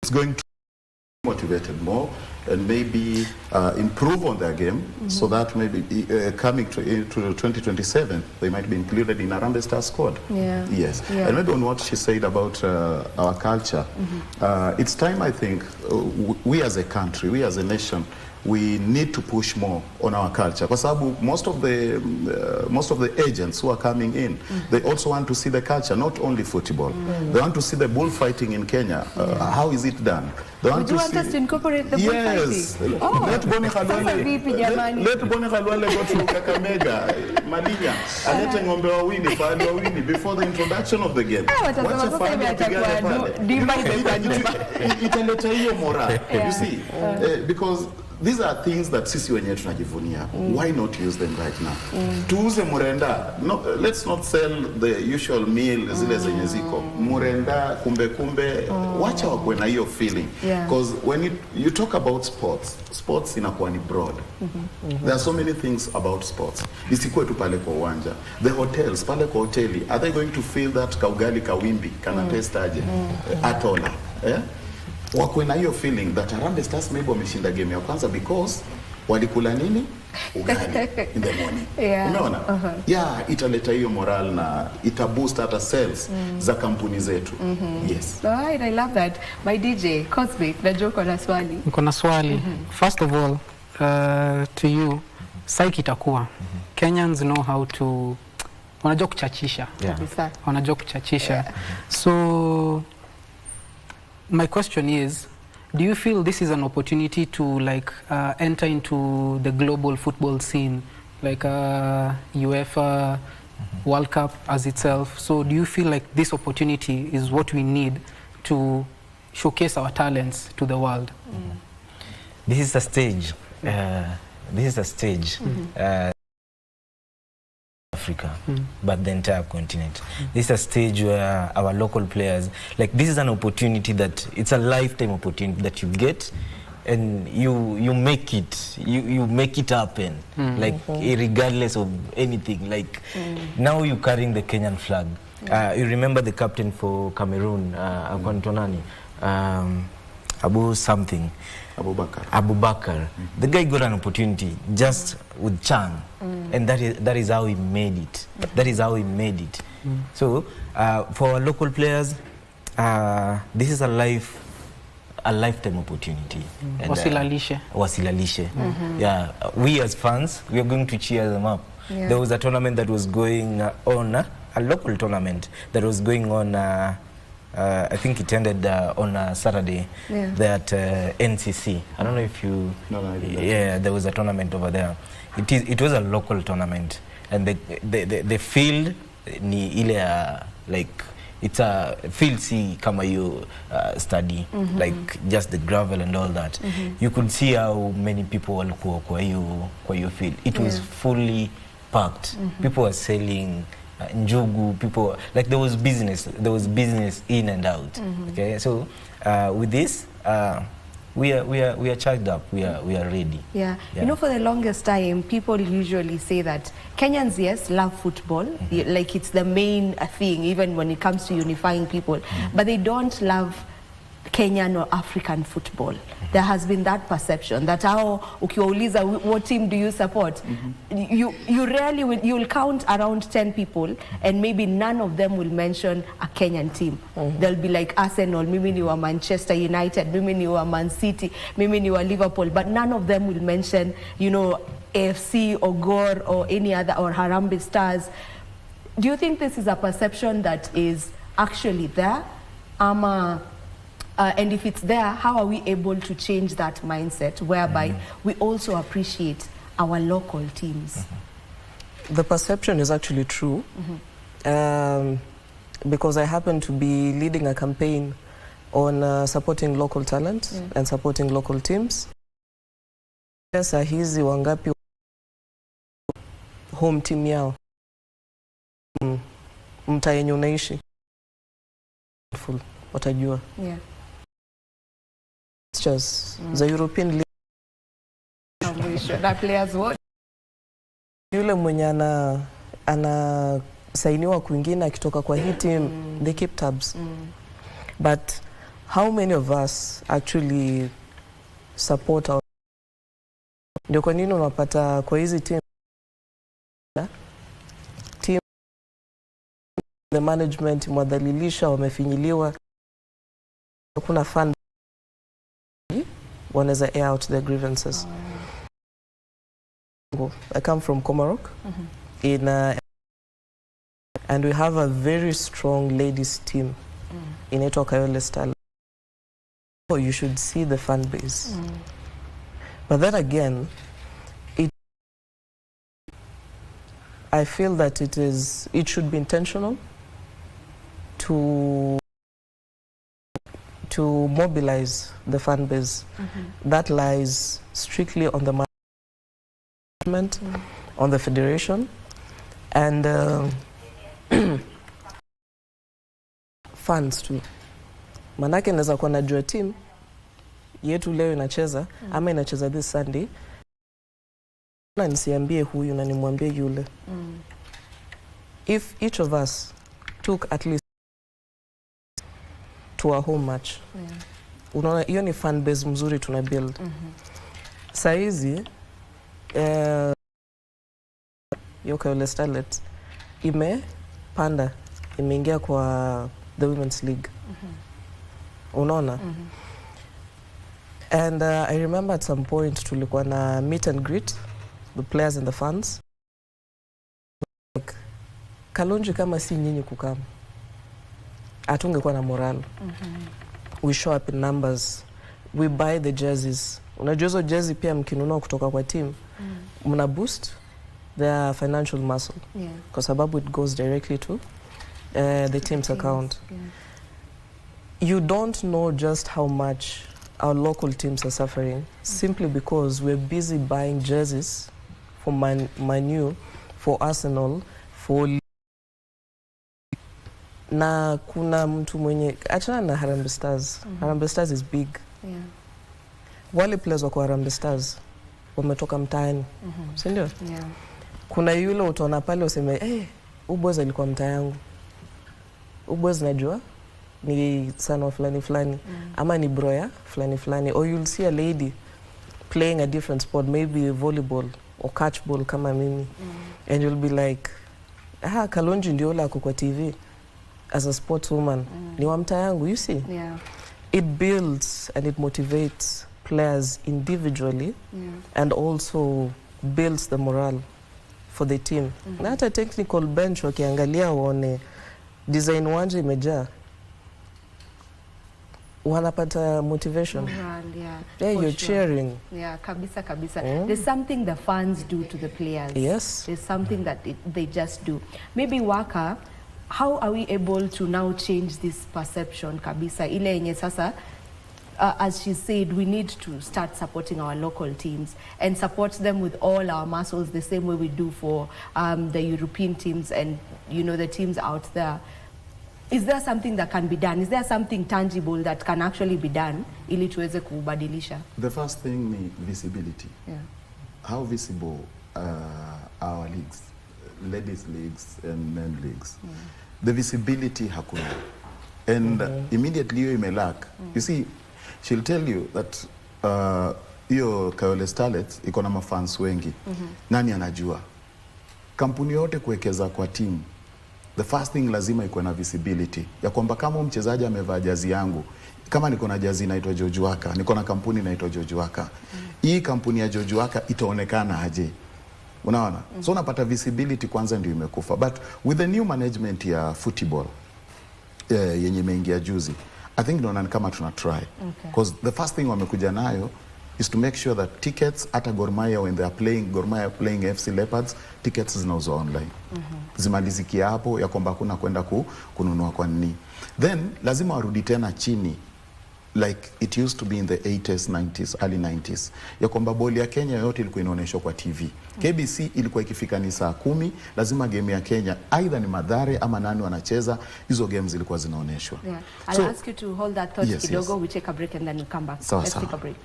It's going to be motivated more and maybe improve on their game, so that maybe coming to 2027 they might be included in Harambee Star squad. Yeah. Yes. Yeah. And maybe on what she said about our culture, it's time, I think, we as a country, we as a nation, we need to push more on our culture, because most of the agents who are coming in, they also want to see the culture, not only football. They want to see the bullfighting in Kenya. How is it done? They want Would you want us to incorporate the bullfighting? Yes. Oh. Let Boni Sasa vipi jamani? let Boni Khalwale go to Kakamega, Malinya, alete ng'ombe wawili, fahali wawili before the introduction of the game. Watasema Wacha sasa fahali hivi atakuwa wapigane pale. dimba imekuwa dimba. Italeta hiyo moral. You see, because these are things that sisi wenyewe tunajivunia. Why not use them right now? Tuuze murenda. No, let's not sell the usual meal zile zenye ziko. Murenda, kumbe, wacha wakwe na hiyo feeling. Because when you talk about sports inakuwa ni broad. There are so many things about sports. Isikuwe tu pale kwa uwanja. The hotels, pale kwa hoteli, are they going to feel that kaugali kawimbi kana taste aje? Atola. Wakwe na hiyo feeling that Harambee Stars maybe wameshinda game ya kwanza because walikula nini? Ugali in the morning. Umeona? Yeah, italeta hiyo moral na ita boost hata sales za kampuni zetu. Yes. Alright, I love that. My DJ, Cosmic, najua uko na swali. Niko na swali. First of all, to you, psyche itakuwa. Kenyans know how to, wanajua kuchachisha. Wanajua kuchachisha. So my question is, do you feel this is an opportunity to like enter into the global football scene, like UEFA World Cup as itself? So do you feel like this opportunity is what we need to showcase our talents to the world? This is a stage. This is a stage. Africa, but the entire continent. This is a stage where our local players, like, this is an opportunity that, it's a lifetime opportunity that you get, and you make it, you make it happen, like, regardless of anything. Like, now you're carrying the Kenyan flag. You remember the captain for Cameroon, Abu something. Abubakar. The guy got an opportunity just with Chan, and that is how he made it. That is how he made it. So for our local players, this is a lifetime opportunity. Wasilalishe. Yeah, we as fans, we are going to cheer them up. There was a tournament that was going on, a local tournament that was going on. I think it ended on a Saturday there at NCC. I don't know if you... No, yeah, there was a tournament over there. It was a local tournament, and the field ni ile like, it's a field C kama you study, like just the gravel and all that. You could see how many people walikuwa kwa hiyo field. It was fully packed. People were selling njugu, people, like, there was business in and out. Okay, so with this we are charged up, we are ready. You know, for the longest time people usually say that Kenyans, yes, love football, like it's the main thing even when it comes to unifying people, but they don't love Kenyan or African football. There has been that perception that ukiwauliza what team do you support, you rarely will, you'll count around 10 people and maybe none of them will mention a Kenyan team. They'll be like Arsenal, mimi ni wa Manchester United, mimi ni wa Man City, mimi ni wa Liverpool, but none of them will mention, you know, AFC or Gor or any other, or Harambee Stars. Do you think this is a perception that is actually there? And if it's there, how are we able to change that mindset whereby we also appreciate our local teams? The perception is actually true, because I happen to be leading a campaign on supporting local talent and supporting local teams. Saa hizi wangapi home team yao mtaa yenye unaishi watajua. Yeah. It's just the European League. That players what? Yule mwenye ana sainiwa kwingine akitoka kwa hii team, they keep tabs. But how many of us actually support our... Ndio kwa nini unapata kwa hizi team the management mwadhalilisha, wamefinyiliwa, kuna fund wanaweza air out their grievances. I come from Komarok in and we have a very strong ladies team inaitwa Kayole Style. So you should see the fan base. But then again, I feel that it should be intentional to mobilize the fan base. That lies strictly on the management, on the federation, and fans too. Manake naweza kuwa najua team yetu leo inacheza ama inacheza this Sunday, na nisiambie huyu na nimwambie yule. If each of us took at least to a home match, unaona hiyo ni fan base mzuri tuna build. Saizi Kayole Starlets imepanda, imeingia kwa the Women's League. Unaona? And I remember at some point tulikuwa na meet and greet the players and the fans. Kalonji kama si nyinyi kukama, atungekuwa na moral. We show up in numbers. We buy the jerseys. Unajua hizo jersey pia mkinunua kutoka kwa team, mna boost their financial muscle. Kwa sababu it goes directly to the team's account. You don't know just how much our local teams are suffering simply because we're busy buying jerseys for Manu, for Arsenal, for... Na kuna mtu mwenye achana na Harambee Stars. Harambee Stars is big. Wale players wako Harambee Stars wametoka mtaani. Si ndio? Kuna yule utaona pale useme Uboz alikuwa mtaa yangu. Uboz najua ni son of fulani ama ni broya fulani, or you'll see a lady playing a different sport, maybe volleyball or catchball kama mimi, and you'll be like, Kalonji ndio la kwa TV as a sportswoman, ni wa mtaa yangu. You see, it builds and it motivates players individually, and also builds the morale for the team. Na hata technical bench wakiangalia waone design wanje imejaa, wanapata motivation. You're cheering. Kabisa. There's something the fans do to the players. Yes. There's something that they just do. Maybe Waka, how are we able to now change this perception kabisa? Ile yenye sasa, as she said, we need to start supporting our local teams and support them with all our muscles the same way we do for the European teams and, you know, the teams out there. Is there something that can be done? Is there something tangible that can actually be done ili tuweze kubadilisha? The first thing ni visibility. How visible our leagues, ladies leagues and men leagues. The visibility hakuna. And immediately you may lack. You see, she'll tell you that hiyo Kayole Starlets iko na mafans wengi. Nani anajua? Kampuni yote kuwekeza kwa team, the first thing lazima ikuwe na visibility ya kwamba kama mchezaji amevaa jazi yangu, kama niko na jazi inaitwa Jojuaka, niko na kampuni inaitwa Jojuaka, hii kampuni ya Jojuaka itaonekana aje? Unaona? So unapata visibility kwanza ndio imekufa. But with the new management ya football yenye imeingia juzi, I think naona kama tuna try. Because the first thing wamekuja nayo is to make sure that tickets at Gor Mahia, when they are playing, Gor Mahia playing FC Leopards, tickets zinauzwa online. Zimalizikia hapo ya kwamba kuna kwenda kununua kwa nini. Then lazima warudi tena chini like it used to be in the 80s, 90s, early 90s, ya kwamba boli ya Kenya yote ilikuwa inaonyeshwa kwa TV. KBC ilikuwa ikifika ni saa 10, lazima game ya Kenya either ni Mathare ama nani wanacheza, hizo games zilikuwa zinaonyeshwa. Yeah. I'll ask you to hold that thought kidogo. We take a break and then we come back. Let's take a break.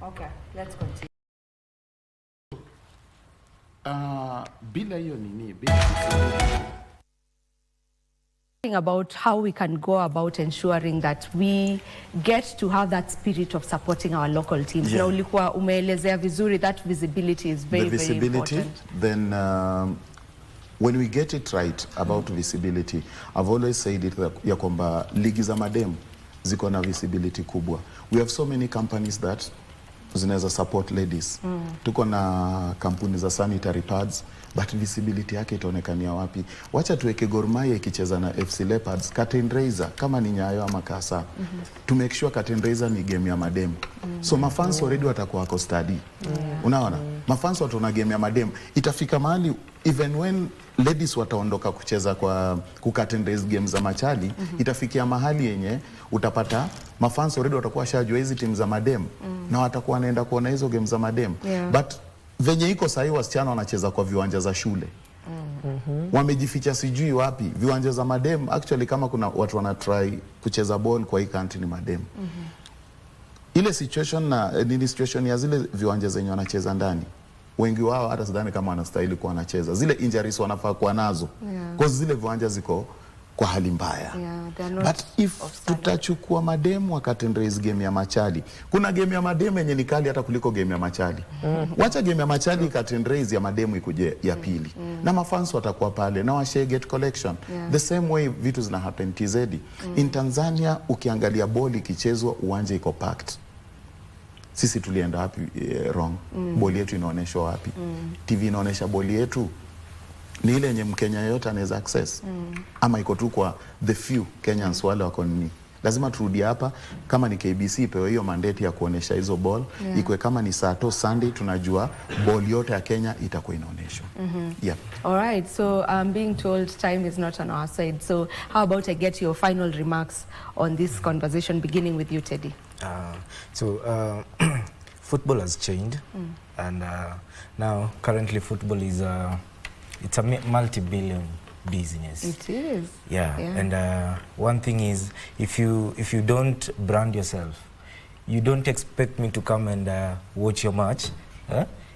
Okay, let's continue. Bila hiyo nini, About how we can go about ensuring that we get to have that spirit of supporting our local teams. Yeah. Na ulikuwa umeelezea vizuri that visibility is very, very important. Then when we get it right about visibility, I've always said it ya kwamba ligi za madem ziko na visibility kubwa. We have so many companies that zinaweza support ladies. Tuko na kampuni za sanitary pads, but visibility yake itaonekania wapi? Wacha tuweke Gor Mahia ikicheza na FC Leopards, curtain raiser kama ni Nyayo ama Kasa. To make sure curtain raiser ni game ya madem. So mafans already watakuwa wako study. Unaona? Mafans wataona game ya madem. Itafika mahali even when ladies wataondoka kucheza kwa curtain raise games za machali, itafikia mahali yenye utapata mafans already watakuwa shajua hizi timu za madem na watakuwa wanaenda kuona hizo games za madem. But venye iko sahi wasichana wanacheza kwa viwanja za shule. Wamejificha sijui wapi. Viwanja za madem actually, kama kuna watu wana try kucheza ball kwa hii country ni madem. Ile situation na nini situation ya zile viwanja zenye wanacheza ndani, wengi wao hata sidhani kama wanastahili kuwa wanacheza. Zile injuries wanafaa kuwa nazo. Because zile viwanja ziko kwa hali mbaya. But if tutachukua mademu wakati raise game ya machali, kuna game ya mademu yenye ni kali hata kuliko game ya machali. Wacha game ya machali curtain raise ya mademu ikuje ya pili. Na mafans watakuwa pale na washare get collection. The same way vitu zina happen TZ. In Tanzania ukiangalia boli ikichezwa uwanja iko packed. Sisi tulienda wapi wrong? Boli yetu inaonyeshwa wapi? TV inaonyesha boli yetu ni ile yenye Mkenya yote anaweza access, ama iko tu kwa the few Kenyans wale wako nini. Lazima turudi hapa, kama ni KBC pewe hiyo mandate ya kuonesha hizo ball. Ikwe kama ni Sato Sunday tunajua ball yote ya Kenya itakuwa inaonyeshwa. All right, so I'm being told time is not on our side. So how about I get your final remarks on this conversation, beginning with you, Teddy? Football has changed, and now currently football is it's a multi-billion business. It is. Yeah. And one thing is, if you don't brand yourself, you don't expect me to come and watch your match.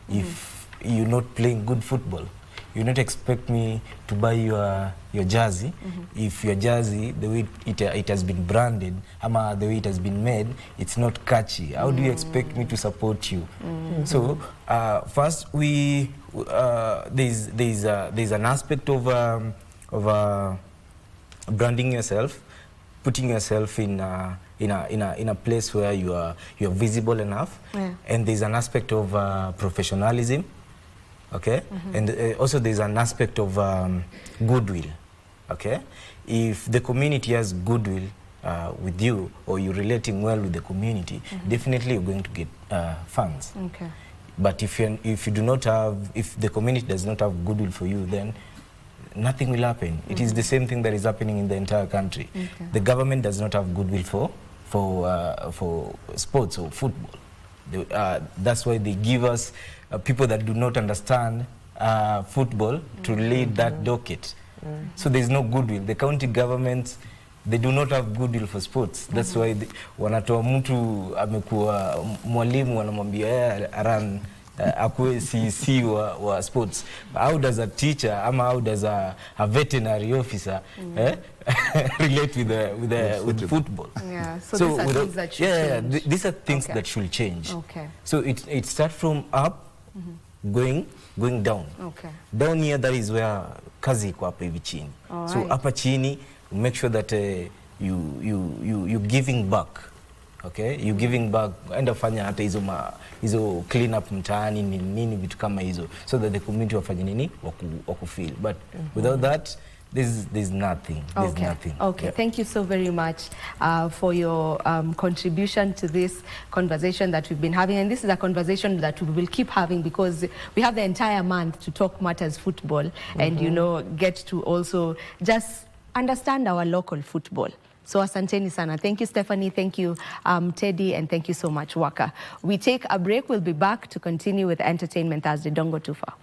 If you're not playing good football, you not expect me to buy your jersey. If your jersey, the way it has been branded, ama the way it has been made, it's not catchy. How do you expect me to support you? So first there's an aspect of branding yourself, putting yourself in a place where you are visible enough, and there's an aspect of professionalism. Okay, and also there's an aspect of goodwill. Okay, if the community has goodwill with you, or you're relating well with the community, definitely you're going to get funds. Okay. But if you do not have, if the community does not have goodwill for you, then nothing will happen. It is the same thing that is happening in the entire country. The government does not have goodwill for sports or football. That's why they give us people that do not understand football to lead that docket. So there's no goodwill. The county governments, they do not have goodwill for sports. That's why wanatoa mtu amekuwa mwalimu wanamwambia run akuwe CC wa sports. How does a teacher ama how does a veterinary officer relate with football? Yeah. So these are things that should change. These are things that should change. Okay. So it starts from up, going down. Okay. Down here, that is where kazi iko hapa hivi chini. So hapa chini, make sure that you giving back. Okay, you giving back, enda fanya hata hizo clean up mtaani nini vitu kama hizo, so that the community wafanye nini waku feel. But without that, there's nothing. There's Okay. nothing. Okay. Yeah. Thank you so very much for your contribution to this conversation that we've been having. And this is a conversation that we will keep having because we have the entire month to talk matters football and, you know, get to also just understand our local football. So asanteni sana. Thank you, Stephanie. Thank you, Teddy. And thank you so much, Waka. We take a break. We'll be back to continue with Entertainment Thursday. Don't go too far.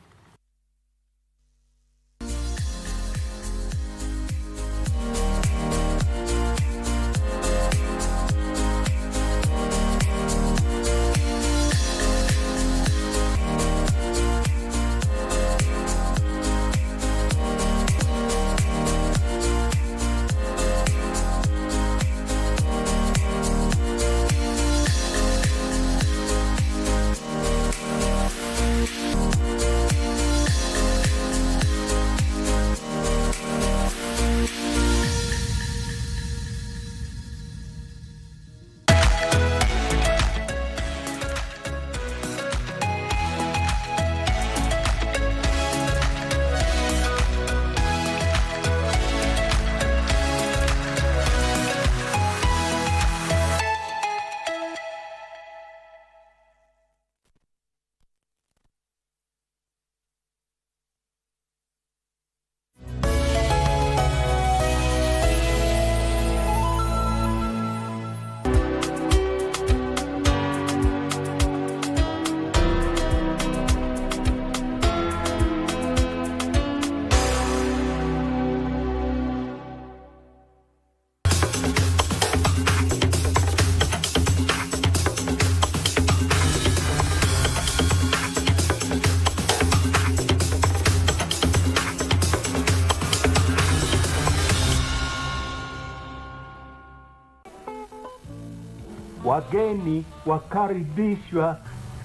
Wageni wakaribishwa.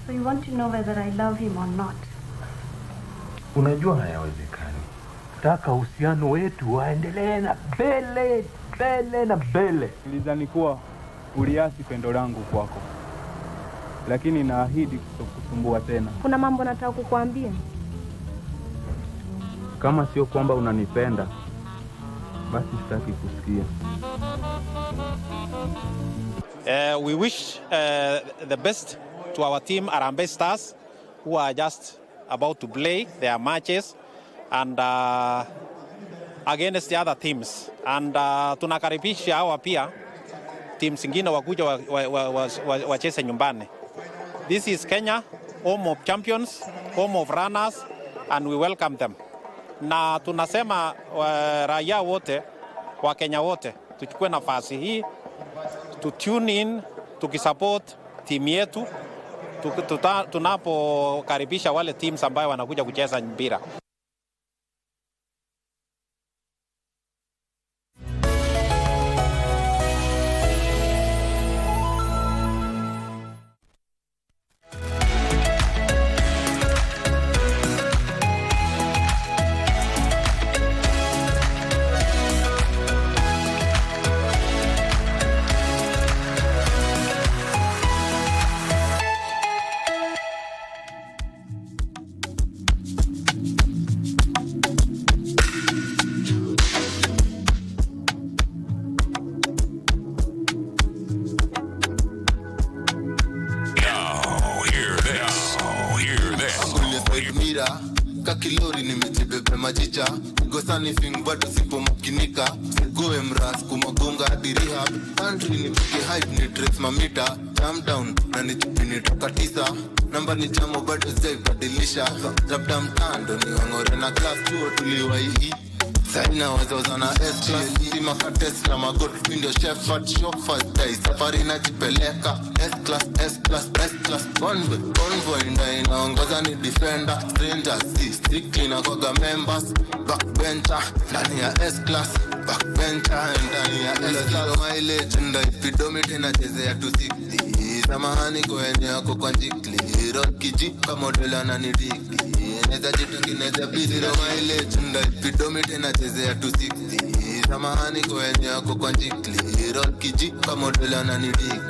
So you want to know whether I love him or not? Unajua hayawezekani. Taka uhusiano wetu waendelee na mbele na mbele. Nilidhani kuwa uliasi pendo langu kwako, lakini naahidi kutokusumbua tena. Kuna mambo nataka kukuambia. Kama sio kwamba unanipenda, basi sitaki kusikia. We wish the best to our team, Harambee Stars, who are just about to play their matches and against the other teams. And tunakaribisha hawa pia teams zingine wakuja wacheze nyumbani. This is Kenya, home of champions, home of runners, and we welcome them. Na tunasema raia wote wa Kenya wote tuchukue nafasi hii to tune in, tukisupport team yetu tunapokaribisha wale teams ambayo wanakuja kucheza mpira. Kakilori nimejibebe majicha gosani fing bado sipo mkinika goe mras kumagonga hadi rehab country nipige hype ni trace mamita calm down na nijipini toka tisa namba ni jamo bado zaibadilisha labda mtando ni wangore na class 2 tuliwaii Saina wazoza na S-Class, sima ka Tesla, magot window chef at shop first day, safari na jipeleka, S-Class, S-Class, S-Class, convoy nda inaongoza ni defender, strangers, see, strictly na koga members, backbencher, ndani ya S-Class, backbencher, ndani ya S-Class, mileage, nda ipidomite na cheze ya 260, samahani kwenye yako kwa njikli, road kiji, kamodela na nidiki, neza jitungineza busy, mileage, nda ipidomite na cheze ya 260, samahani kwenye yako kwa njikli, road kiji, kamodela na nidiki,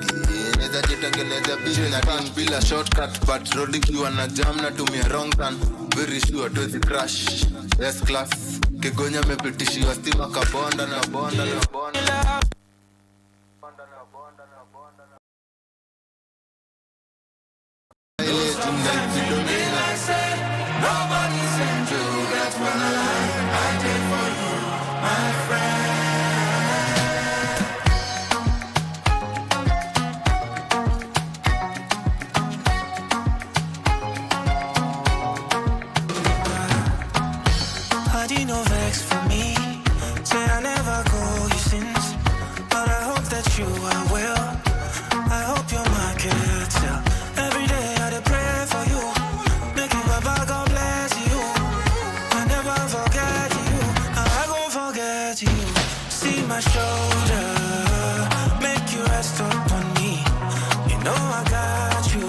neza jitungineza busy, na ring bila shortcut, but road ikiwa na jam na tumia wrong turn, very sure to the crash, S-Class, Kigonya mepitishiwa stima kabonda na bonda na bonda. Nobody sent you, that's when I did for you, my friend. I did no vex for me. Say I never call you since, but I hope that you are well. I hope your market sell. Every day I dey pray for you. Make you Baba, God bless you. I never forget you. I won't forget you. See my shoulder, make you rest upon me. You know I got you.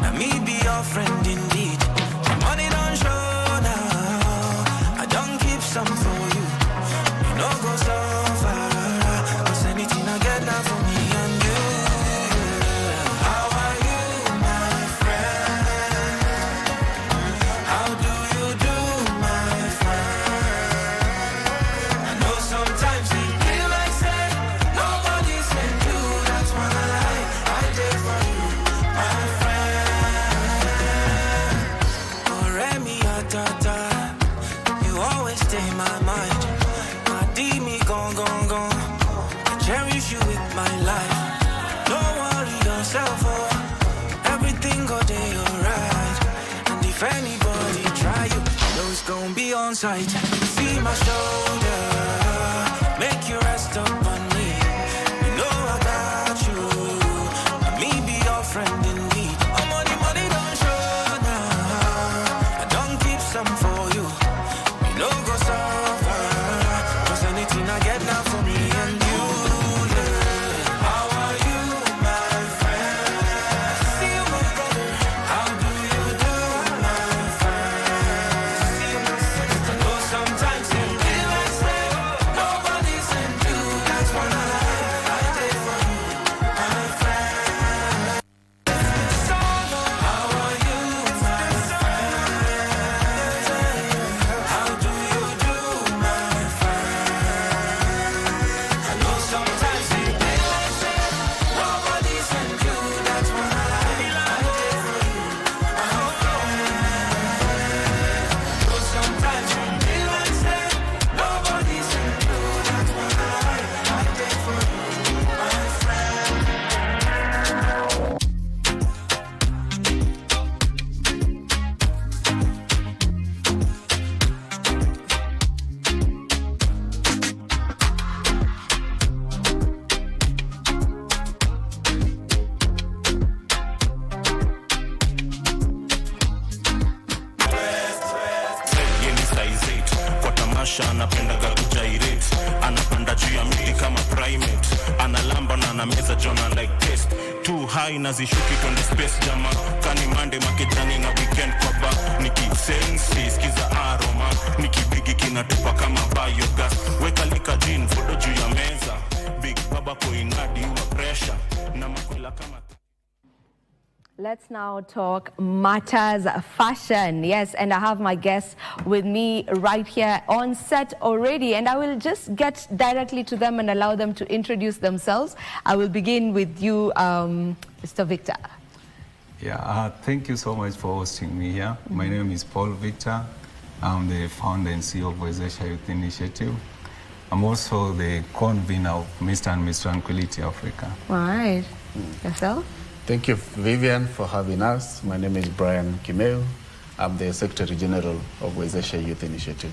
Now me be your friend indeed. The money don't show now. I don't keep some for you. You know go so far. Cause anything I get now for me and you. How are you, my friend? How do you do, my friend? I know sometimes it feel like say nobody sent you. That's when I did for you, my friend. Oh, Remy, ta. You always stay in my mind. My D me gone. I cherish you with my life. Don't worry yourself, oh. Everything go day alright. And if anybody try you, know it's gonna be on sight. See my shoulder, make you rest upon me. You know I got you. And me be your friend indeed. Oh, money don't show now. I don't keep some for you. You know go so far. Cause anything I get now for me and you, yeah. How are you, my friend? See you, my brother. How do you do, my friend? See you, my sister. I know sometimes it feel like say nobody sent you. That's when I did for you, my friend. So how are you, my friend? How do you do, my friend? I know sometimes it feel like say nobody sent you. That's when I did for you, my friend. Know sometimes it feel like say nobody sent you. That's when I did for you, my friend. Yeni size 8 kwa tamasha anapendaga kujairate, anapanda juu ya mili kama primate, analamba na anameza jona like test too high na zishuki twende space jama kani mande makejani na weekend kwa ba nikisensi skiza aroma nikibigi kinatupa kama biogas weka lika jean foto juu ya meza big baba koinadi wa pressure na makwela kama. Let's now talk matters fashion. Yes, and I have my guests with me right here on set already, and I will just get directly to them and allow them to introduce themselves. I will begin with you, Mr. Victor. Yeah, thank you so much for hosting me here. My name is Paul Victor. I'm the founder and CEO of Wezesha Youth Initiative. I'm also the convener of Mr. and Miss Tranquility Africa. All right. Yourself? Thank you, Vivian, for having us. My name is Brian Kimeu. I'm the Secretary General of Wezesha Youth Initiative.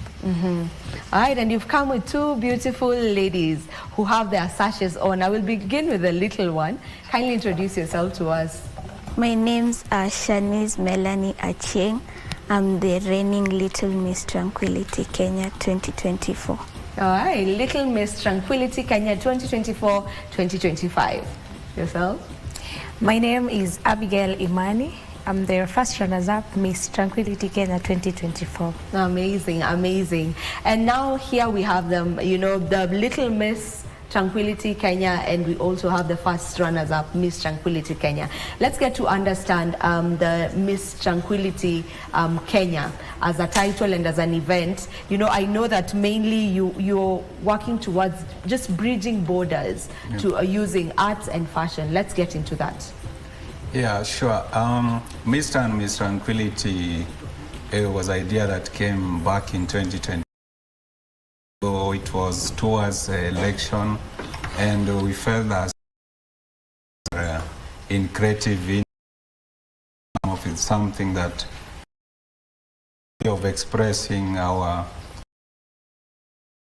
All right, and you've come with two beautiful ladies who have their sashes on. I will begin with the little one. Kindly introduce yourself to us. My name's Shanice Melanie Achieng. I'm the reigning Little Miss Tranquility Kenya 2024. All right, Little Miss Tranquility Kenya 2024-2025. Yourself? My name is Abigail Imani. I'm the first runners-up Miss Tranquility Kenya 2024. Amazing, amazing. And now here we have them, you know, the Little Miss Tranquility Kenya, and we also have the first runners-up, Miss Tranquility Kenya. Let's get to understand the Miss Tranquility Kenya as a title and as an event. You know, I know that mainly you're working towards just bridging borders to using arts and fashion. Let's get into that. Yeah, sure. Mr. and Miss Tranquility was an idea that came back in 2020. So it was towards the election, and we felt that in creative it's something that of expressing our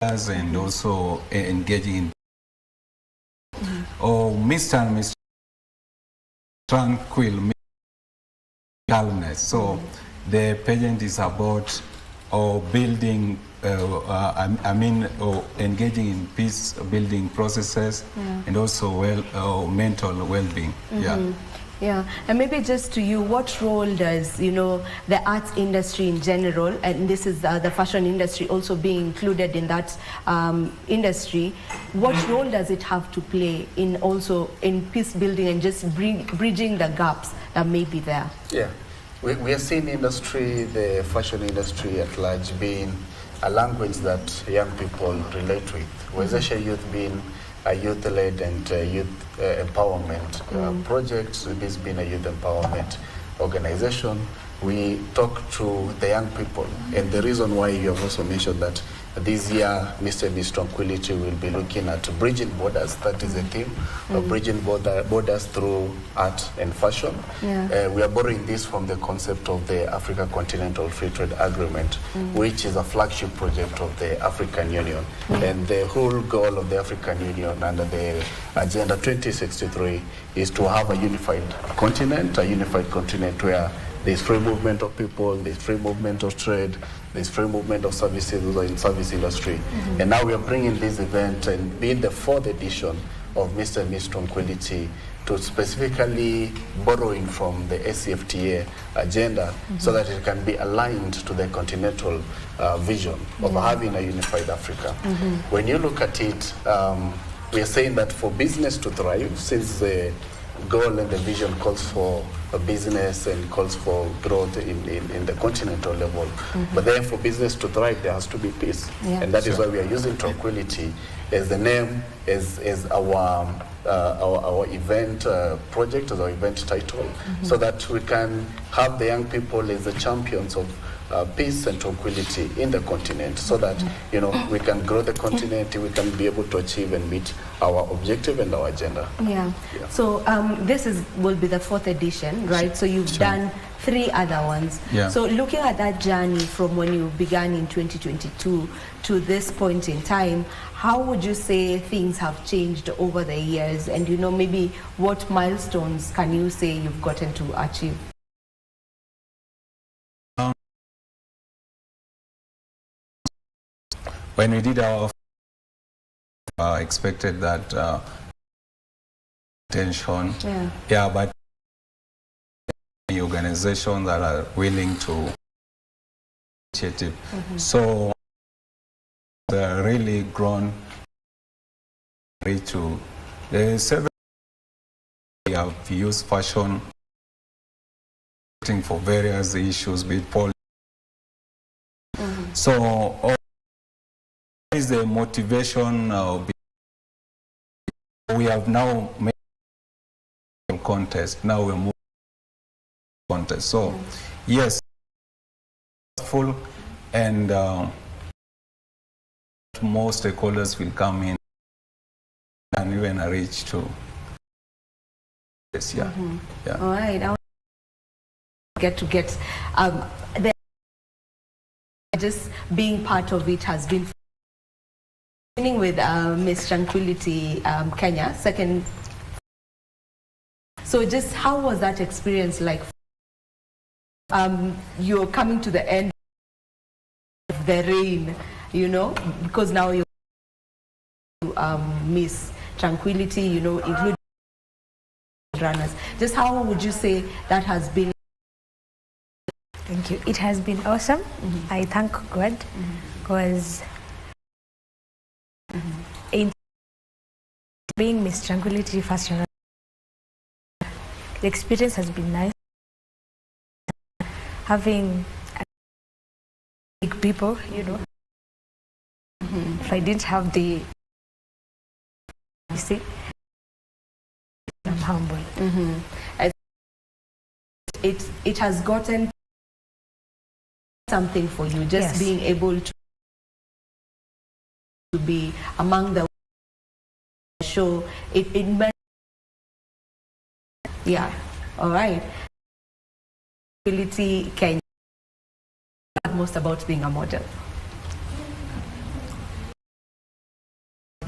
and also engaging in Mr. and Miss Tranquil calmness. So the pageant is about building engaging in peace building processes and also mental well-being. Yeah, and maybe just to you, what role does, you know, the arts industry in general, and this is the fashion industry also being included in that industry, what role does it have to play in also in peace building and just bridging the gaps that may be there? Yeah, we are seeing industry, the fashion industry at large, being a language that young people relate with. Wezesha Youth being a youth-led and youth empowerment project, with this being a youth empowerment organization. We talk to the young people, and the reason why you have also mentioned that this year Mr. and Miss Tranquility will be looking at bridging borders. That is the theme of bridging borders through art and fashion. We are borrowing this from the concept of the Africa Continental Free Trade Agreement, which is a flagship project of the African Union. And the whole goal of the African Union under the Agenda 2063 is to have a unified continent where there's free movement of people, there's free movement of trade, there's free movement of services in service industry. And now we are bringing this event and being the 4th edition of Mr. and Miss Tranquility to specifically borrowing from the ACFTA agenda so that it can be aligned to the continental vision of having a unified Africa. When you look at it, we are saying that for business to thrive, since the goal and the vision calls for a business and calls for growth in the continental level. But then for business to thrive, there has to be peace. And that is why we are using Tranquility as the name, as our event project, as our event title, so that we can have the young people as the champions of peace and tranquility in the continent, so that, you know, we can grow the continent, we can be able to achieve and meet our objective and our agenda. So this will be the 4th edition, right? So you've done 3 other ones. So looking at that journey from when you began in 2022 to this point in time, how would you say things have changed over the years? And, you know, maybe what milestones can you say you've gotten to achieve? When we did our expected that attention, but the organizations that are willing to initiative. So they're really grown to the 7 we have used fashion for various issues with policy. So is the motivation we have now made a contest. Now we move contest. So yes, full, and more stakeholders will come in and even reach to this. All right. I get just being part of it has been beginning with Miss Tranquility Kenya, second. So just how was that experience like? You're coming to the end of the reign, you know, because now you're Miss Tranquility, you know, including runners. Just how would you say that has been? Thank you. It has been awesome. I thank God because in being Miss Tranquility first generation, the experience has been nice. Having big people, you know. If I didn't have the, you see, I'm humble. It has gotten something for you, just being able to be among the show. It meant, yeah, all right. Ability Kenya. Most about being a model.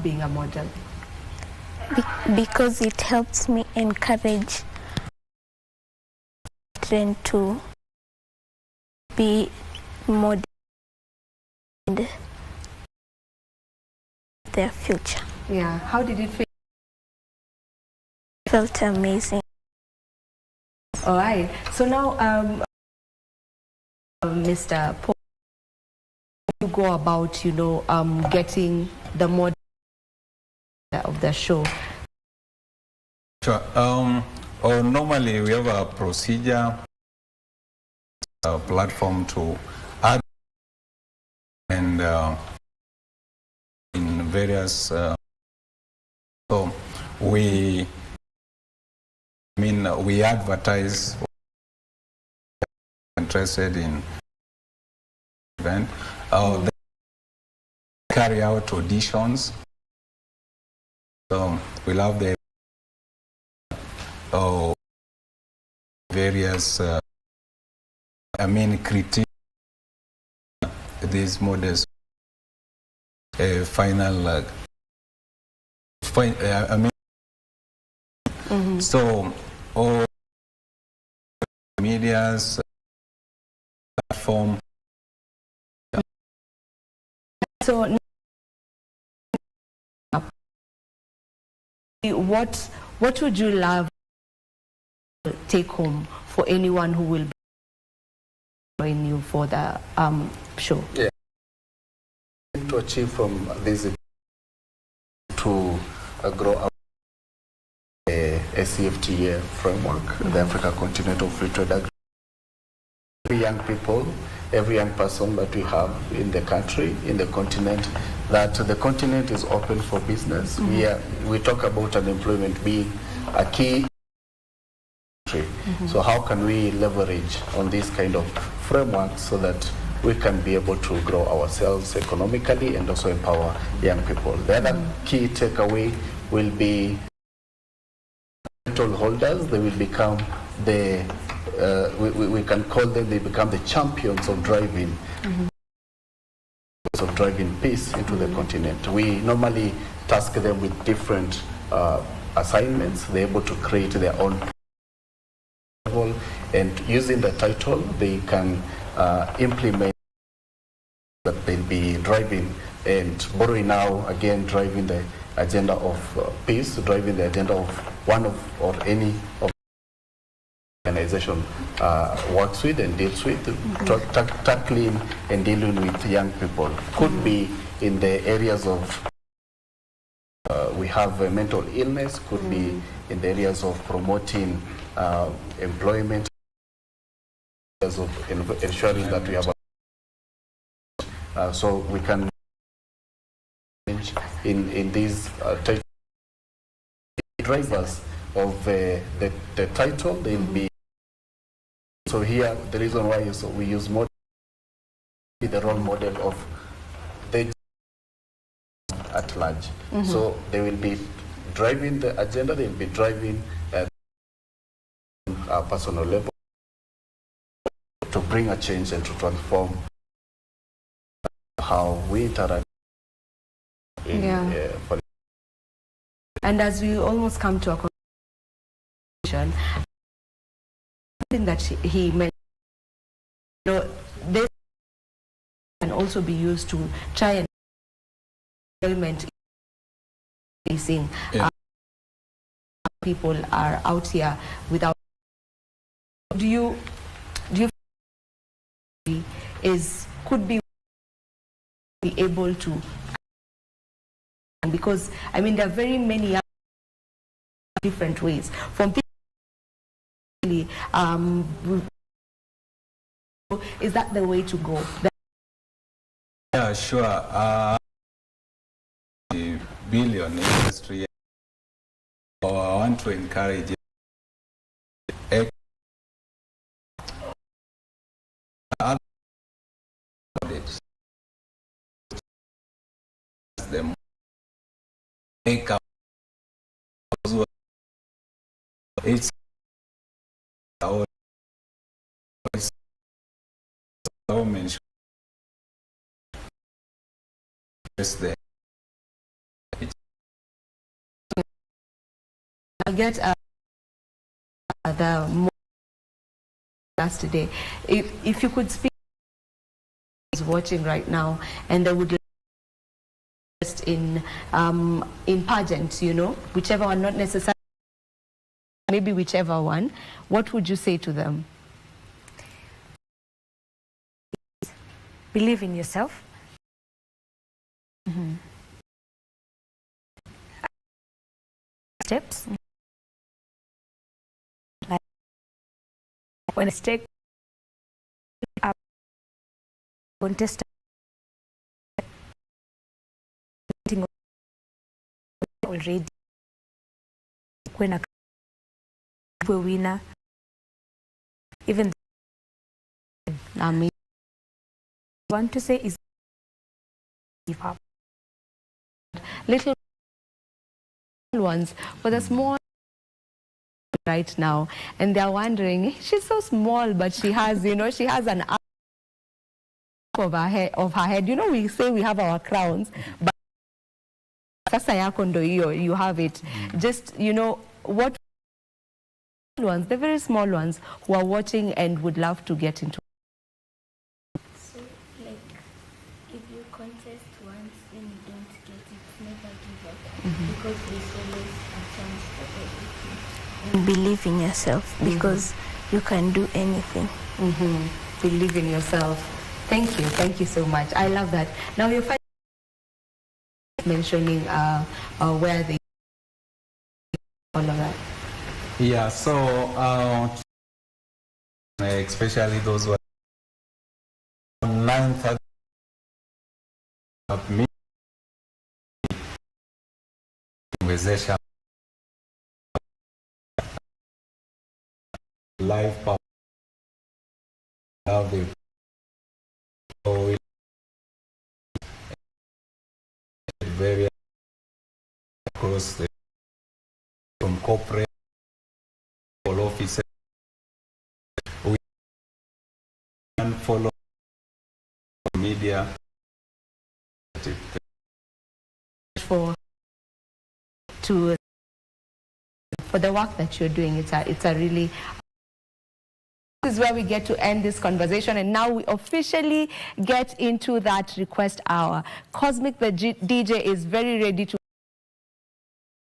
Being a model. Because it helps me encourage children to be model in their future. Yeah. How did it feel? Felt amazing. All right. So now, Mr. Paul, you go about, you know, getting the model of the show. Sure. Normally we have a procedure, a platform to add, and in various. So we advertise. Interested in event. They carry out auditions. So we'll have the various critique these models final so all medias platform. So what would you love to take home for anyone who will be joining you for the show? Yeah. To achieve from this to grow up a CFTA framework, the Africa Continental Free Trade Agreement. Every young people, every young person that we have in the country, in the continent, that the continent is open for business. We talk about unemployment being a key. So how can we leverage on this kind of framework so that we can be able to grow ourselves economically and also empower young people? The other key takeaway will be title holders. They will become the we can call them, they become the champions of driving peace into the continent. We normally task them with different assignments. They're able to create their own level, and using the title they can implement that they'll be driving and borrowing now again, driving the agenda of peace, driving the agenda of one of or any of organization works with and deals with, tackling and dealing with young people. Could be in the areas of we have mental illness, could be in the areas of promoting employment, areas of ensuring that we have so we can in these drivers of the title. They'll be so here the reason why is we use more the role model of the at large. So they will be driving the agenda, they'll be driving at a personal level to bring a change and to transform how we interact and as we almost come to a conclusion, something that he mentioned, you know, this can also be used to try and employment facing people are out here without. Do you could be able to, because I mean there are very many young different ways. From people, is that the way to go? Yeah, sure. The billion industry, I want to encourage them make up. It's our government is there. I'll get the more last today. If you could speak is watching right now and they would in pageants, you know, whichever one, not necessarily, maybe whichever one, what would you say to them? Believe in yourself. Steps. Like when I take up contest already when a winner, even I want to say is give up. Little ones, but the small right now, and they're wondering, she's so small, but she has, you know, she has an arc of her head. You know, we say we have our crowns, but you have it. Just, you know, what ones, the very small ones who are watching and would love to get into. So, like, if you contest once and you don't get it, never give up, because there's always a chance for everything. And believe in yourself, because you can do anything. Believe in yourself. Thank you so much. I love that. Now you're mentioning where they all of that. Yeah, so especially those who are 9:30 of me wezesha live power now the very across the from corporate offices. We can follow media for the work that you're doing. It's a really, this is where we get to end this conversation, and now we officially get into that request hour. Cosmic the DJ is very ready to.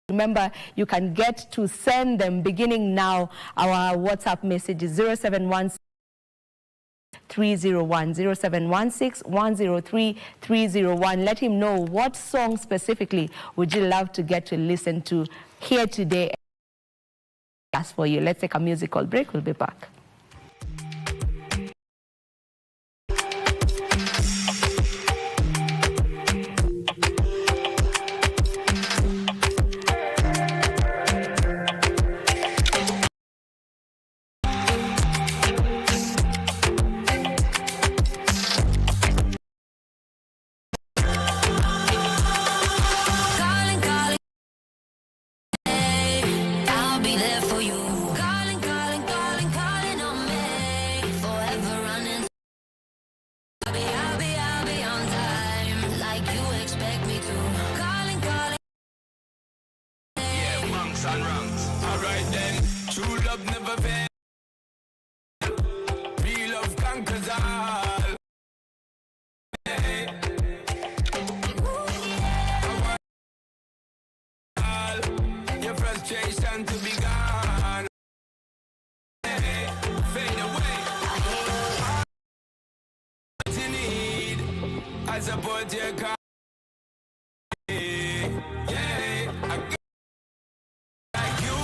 Remember, you can get to send them beginning now. Our WhatsApp message is 0716 301 0716 103 301. Let him know what song specifically would you love to get to listen to here today. Ask for you. Let's take a musical break. We'll be back. Like you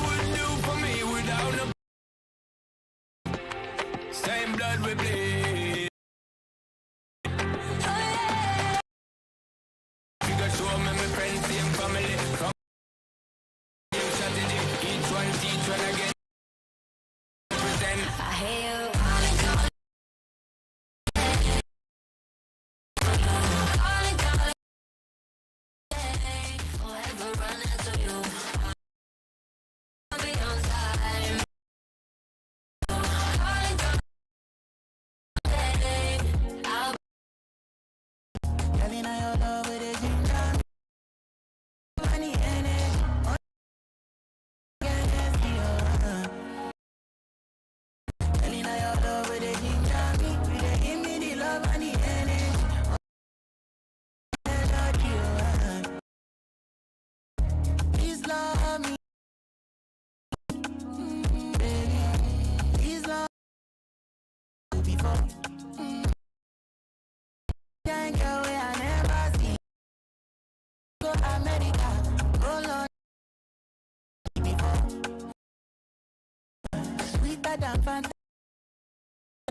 when we play. Figure show me my friends, same family. From strategy, each one teach one again. Pretend. I hear you.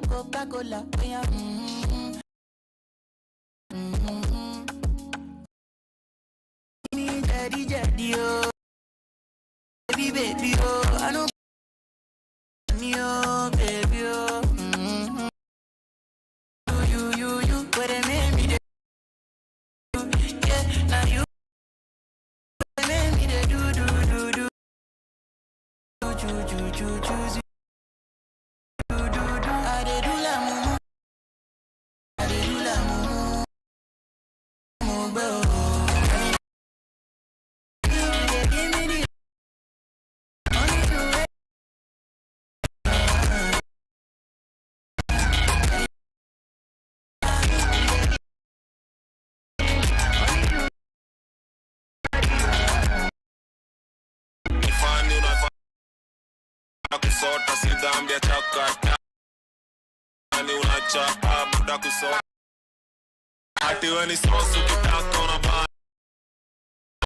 Coca-Cola, yeah. Daddy, oh, baby, oh, I know, oh, baby, oh, you, what I made me do, yeah, now you, what I made me do, choose. Kusota si dhambi ya chakata ni unachapa buda kusota hati weni sosu kitaka unabaya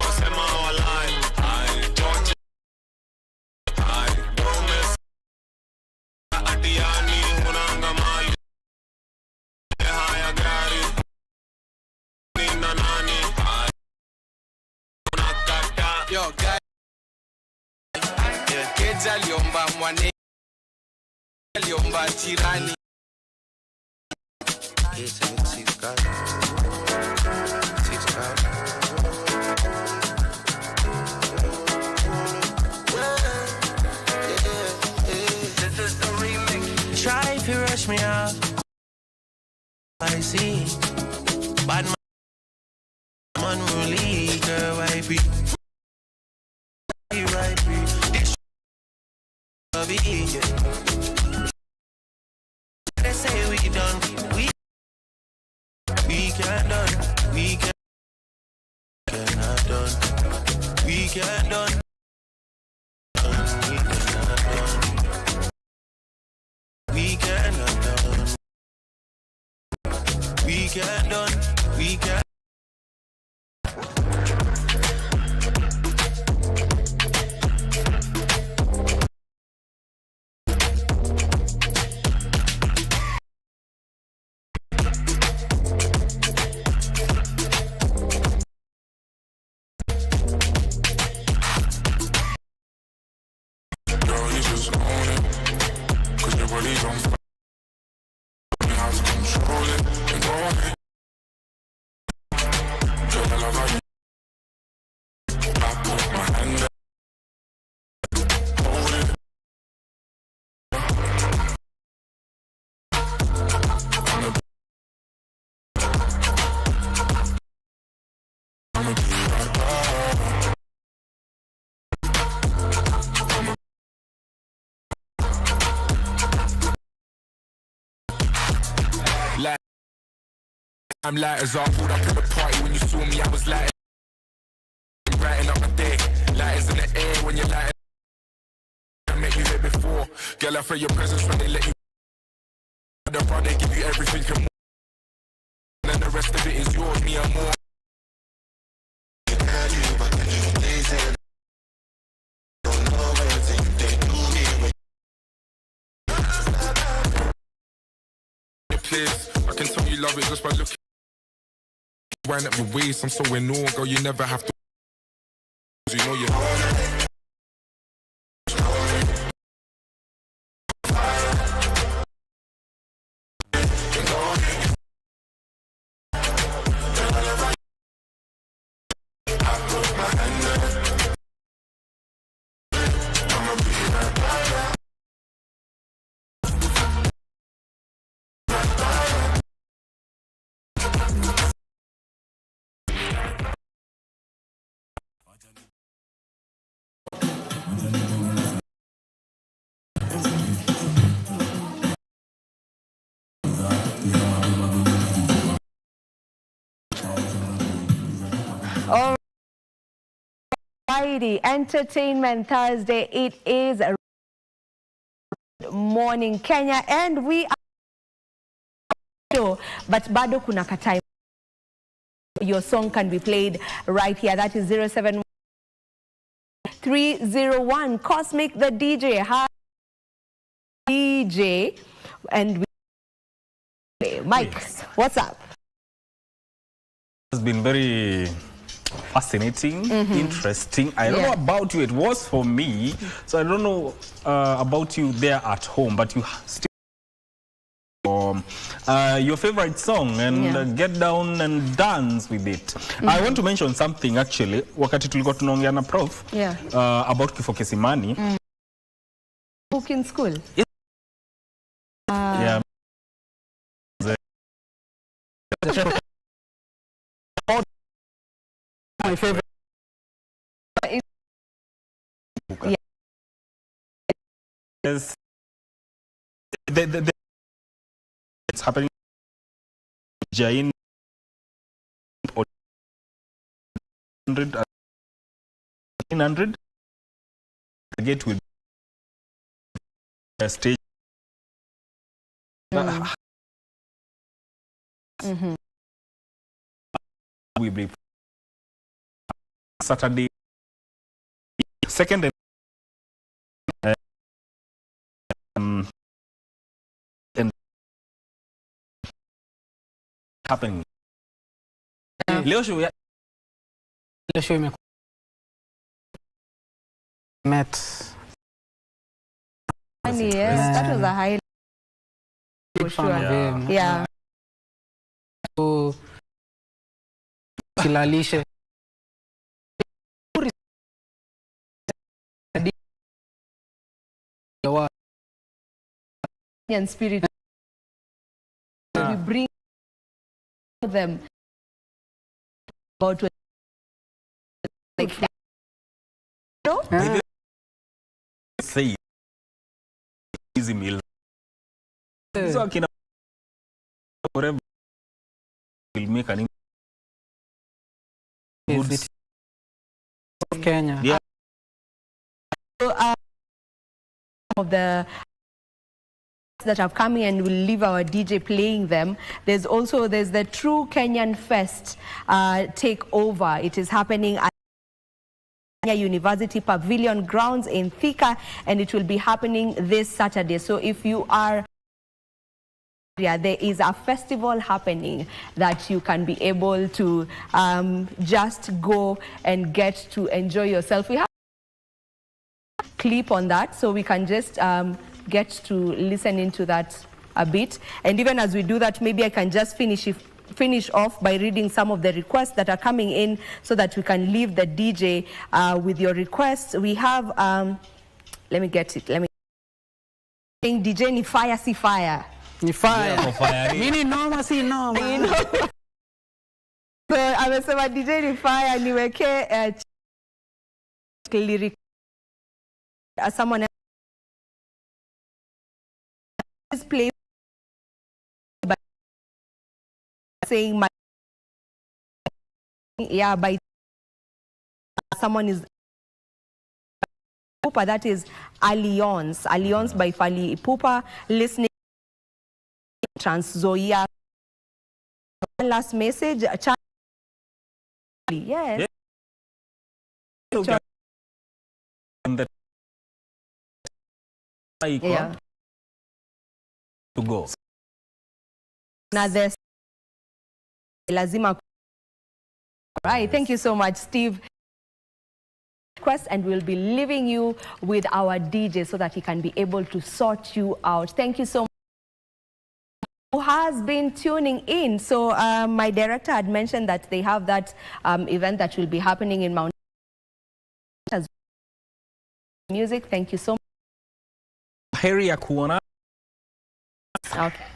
wasema walai ai choche ai promise hati yani unanga mali haya gari nina nani ai unakata yo guy Keja liomba mwane liomba tirani Try if you rush me off, I see. Bad man, unruly girl, I be. They say we done, we can done, we cannot done, we can done, we cannot done, we can done, we can. I'm light as I pulled up at the party. When you saw me, I was light. Brighten up my day. Lighters in the air when you're lighting. I met you here before. Girl, I feel your presence when they let you. The bar, they give you everything and more. And then the rest of it is yours, me and more. this. I can tell you love it just by looking. Wind up your waist, I'm so in awe, girl. You never have to. You know you. Alrighty, Entertainment Thursday. It is morning Kenya, and we are, but bado kuna katai. Your song can be played right here. That is 07301 Cosmic the DJ. Hi DJ, and Mike, what's up? It's been very fascinating, interesting. I don't know about you, it was for me. So I don't know about you there at home, but you still your favorite song and get down and dance with it. I want to mention something actually. Wakati tulikuwa tunaongea na prof about kifo Kisimani. Book in school. Yeah. My favorite. Yes. It's happening. Jain 100 the gate will stage. We be Saturday, second and happening. Leo show me met. Yes, that was a highlight for sure. Yeah. So kilalishe and spirit, we bring them about like say easy meal. So kina whatever will make an impact of Kenya. Yeah. So, of the that have come in, and we'll leave our DJ playing them. There's the True Kenyan Fest takeover. It is happening at Kenya University Pavilion grounds in Thika, and it will be happening this Saturday. So if you are there is a festival happening that you can be able to just go and get to enjoy yourself. We have a clip on that, so we can just get to listen into that a bit. And even as we do that, maybe I can just finish off by reading some of the requests that are coming in so that we can leave the DJ with your requests. We have, let me get it. DJ ni fire, si fire. Ni fire. Mini noma, si noma. So, amesema DJ ni fire, niweke lyric. Someone else play by saying my by someone is Pupa, that is Alliance by Fali Pupa. Listening Transzoia. One last message. Yes. Yeah. To go. na the lazima. Right, thank you so much, Steve. And we'll be leaving you with our DJ so that he can be able to sort you out. Thank you so much. Who has been tuning in. So my director had mentioned that they have that event that will be happening in Mount Music. Thank you so much. Heri ya kuona. Okay.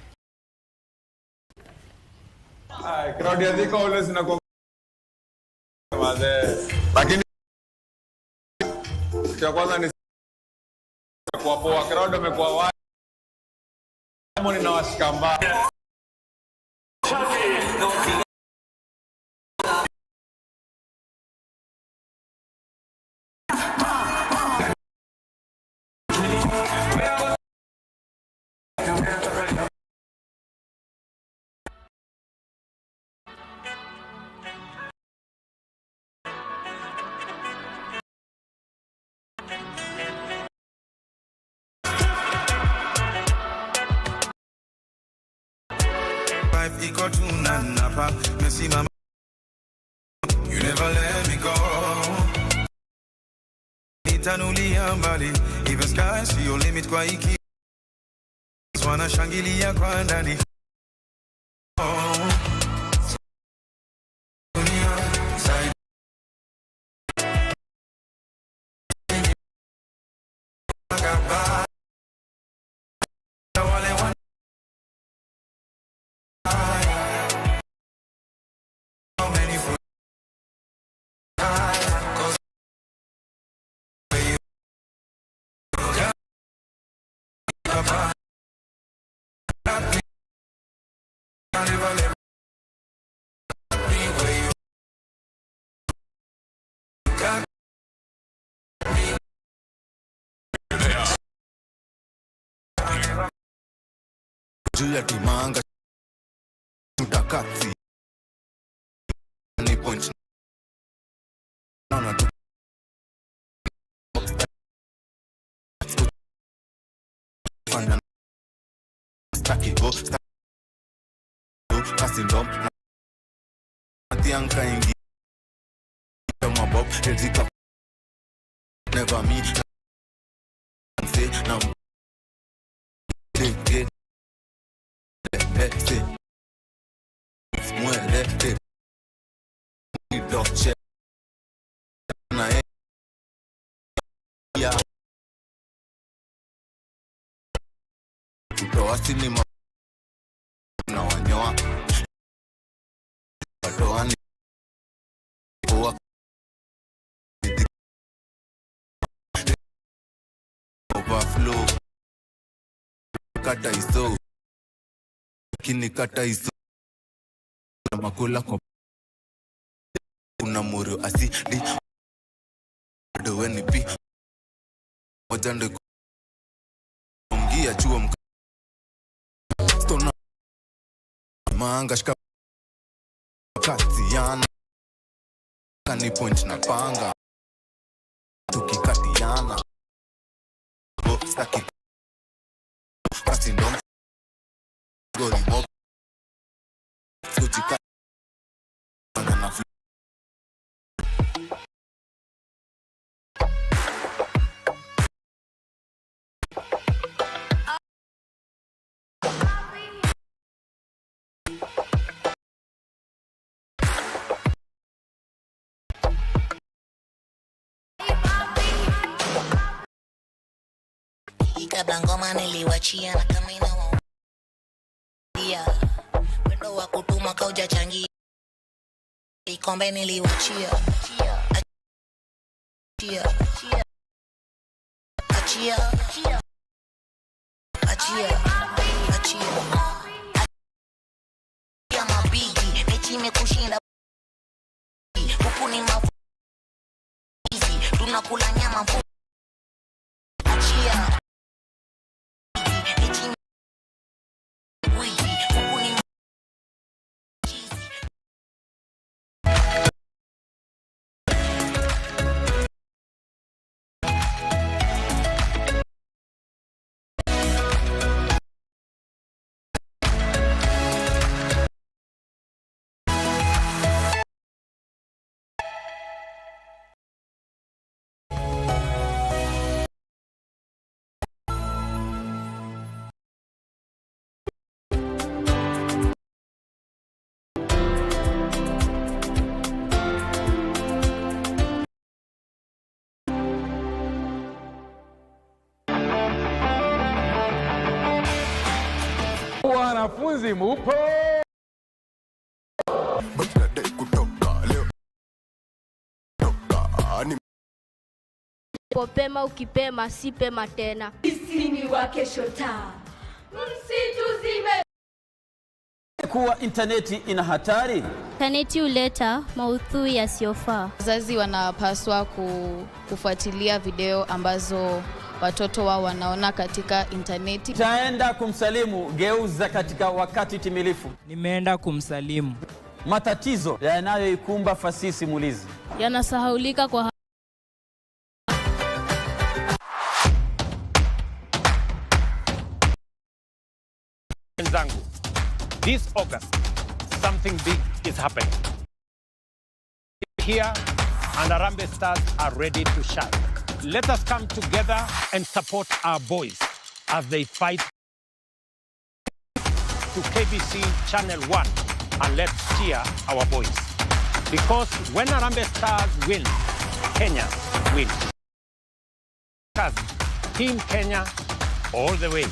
Crowd ya dhika always inakuwa lakini cha kwanza ni kwa poa, crowd wamekuwa wapi? Kama ninawashika mbali. Iko tu na napa mesimama, you never let me go. Nitanulia mbali, even sky see your limit kwa iki wanashangilia kwa ndani. Juu timanga tutakati ni point na tu fanya staki go kasi ndom atianka ingi kama bob edika never me say now get muérete y doce na ya kutoa sinema na wanyoa watoani kwa overflow kata iso kini kata iso na makula kwa una muru asidi do weni pi moja ndo ungia chuo stona manga shika katiana kani point na panga tukikatiana go staki kasi ndo goli mob kutika na kabla ngoma niliwachia na kama inawaia wendo wa kutuma kauja changia ikombe niliwachia achia mabigi mechi imekushinda huku ni mafuzi tunakula nyama mfu achia Wanafunzi mupo? Popema ukipema si pema tena. Sisi ni wa kesho taa. Msituzime. Kuwa interneti ina hatari. Interneti huleta maudhui yasiyofaa. Wazazi wanapaswa kufuatilia video ambazo watoto wao wanaona katika interneti. Taenda kumsalimu, geuza katika wakati timilifu. Nimeenda kumsalimu. Matatizo yanayoikumba fasihi simulizi yanasahaulika kwa Wenzangu, this August something big is happening. Here and Harambee Stars are ready to shine. Let us come together and support our boys as they fight to KBC Channel 1 and let's cheer our boys. Because when Harambee Stars win, Kenya wins. Team Kenya all the way.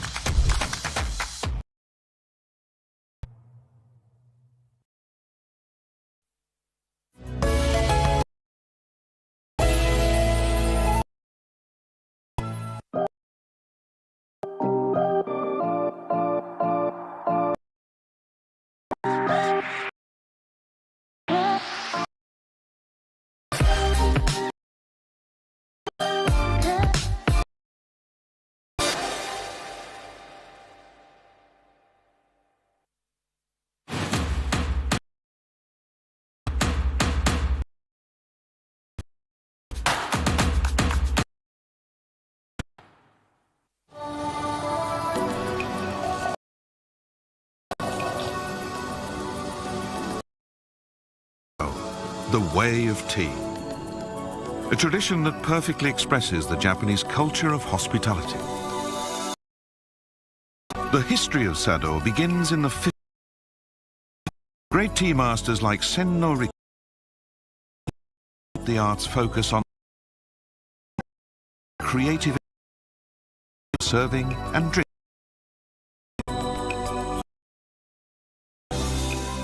The way of tea. A tradition that perfectly expresses the Japanese culture of hospitality. The history of Sado begins in the 50s. Great tea masters like Senno Riki. The arts focus on creative serving and drinking.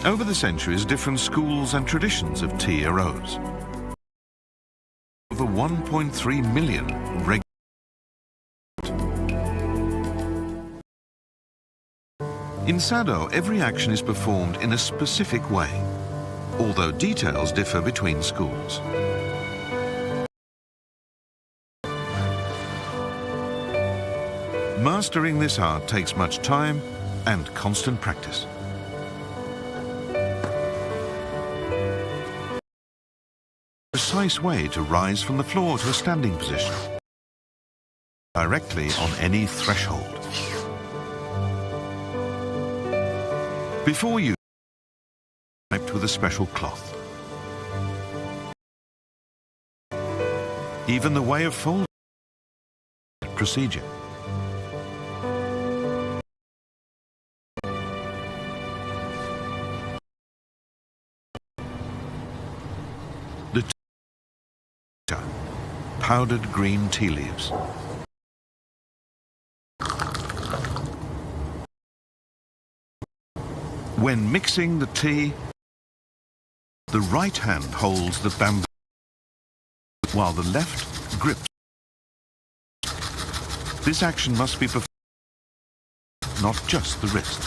Over the centuries, different schools and traditions of tea arose. Over 1.3 million regular. In Sado, every action is performed in a specific way, although details differ between schools. Mastering this art takes much time and constant practice. Precise way to rise from the floor to a standing position, directly on any threshold. Before you, wiped with a special cloth. Even the way of folding procedure. Powdered green tea leaves. When mixing the tea, the right hand holds the bamboo while the left grips. This action must be performed, not just the wrist.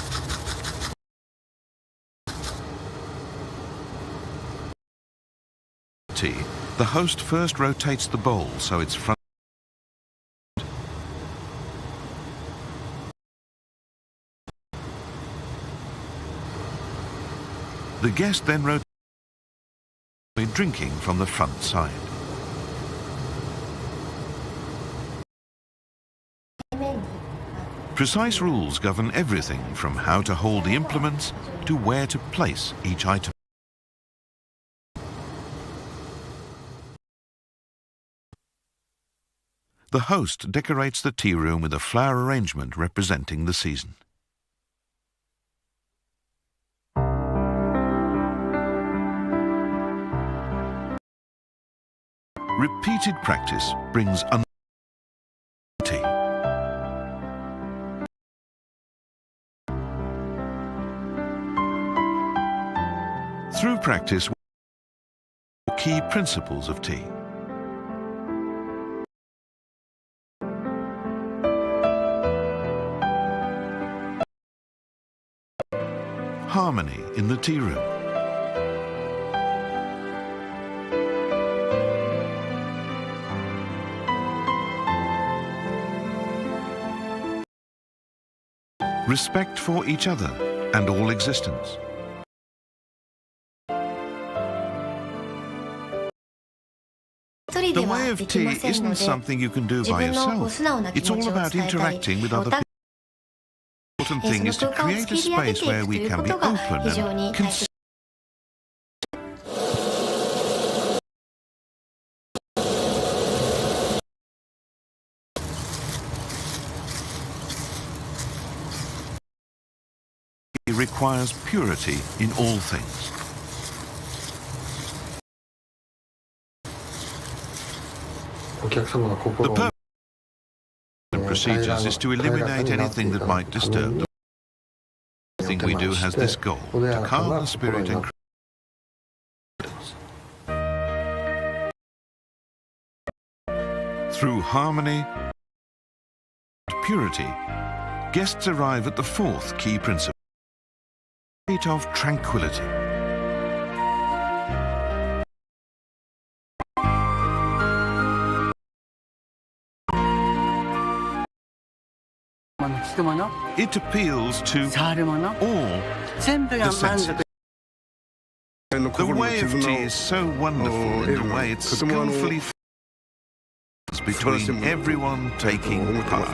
Tea. The host first rotates the bowl so its front. The guest then rotates, drinking from the front side. Precise rules govern everything from how to hold the implements to where to place each item. The host decorates the tea room with a flower arrangement representing the season. Repeated practice brings tea. Through practice, key principles of tea. Harmony in the tea room. Respect for each other and all existence. The way of tea isn't something you can do by yourself. It's all about interacting with other people. The important thing is to create a space where we can be open and consider. It requires purity in all things. The purpose of procedures is to eliminate anything that might disturb them. Everything we do has this goal, to calm the spirit and through harmony and purity, guests arrive at the fourth key principle, a state of tranquility. It appeals to all. The senses. The way of tea is so wonderful in the way it's skillfully between everyone taking part.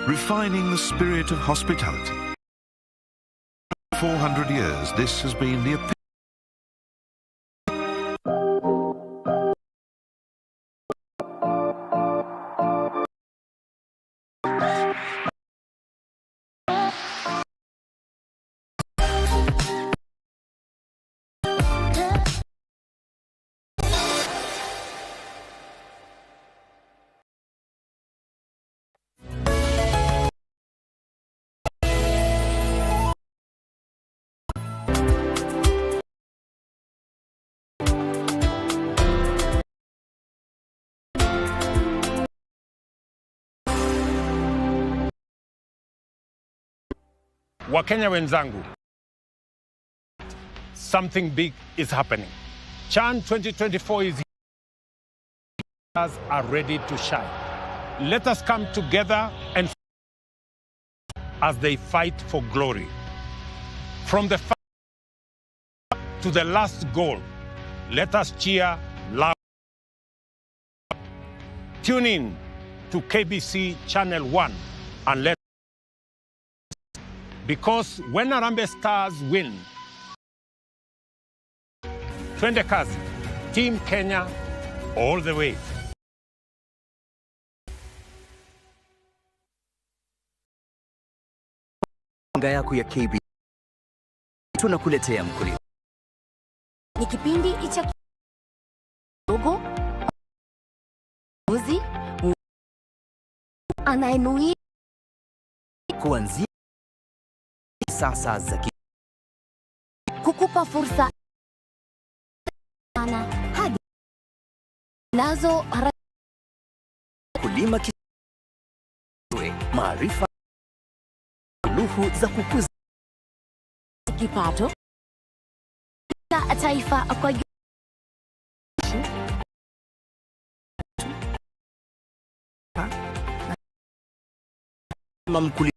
Refining the spirit of hospitality. For 400 years, this has been the Wakenya wenzangu, something big is happening. Chan 2024 is here. Are ready to shine. Let us come together and as they fight for glory. From the fight to the last goal, let us cheer loud. Tune in to KBC Channel 1 and let because when Harambee Stars win, twende kazi, Team Kenya all the way. Anga yako ya KBC tunakuletea mkulima. Ni kipindi cha dogo muzi anaenui kuanzia sasa za kukupa fursa ana hadi nazo kulima maarifa suluhu za kukuza kipato la taifa kwa mkulima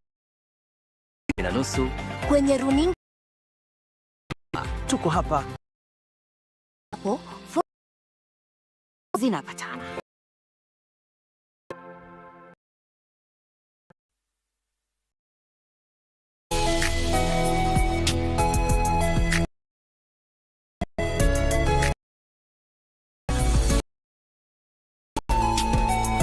na nusu kwenye runinga. Tuko hapa hapo zinapatana.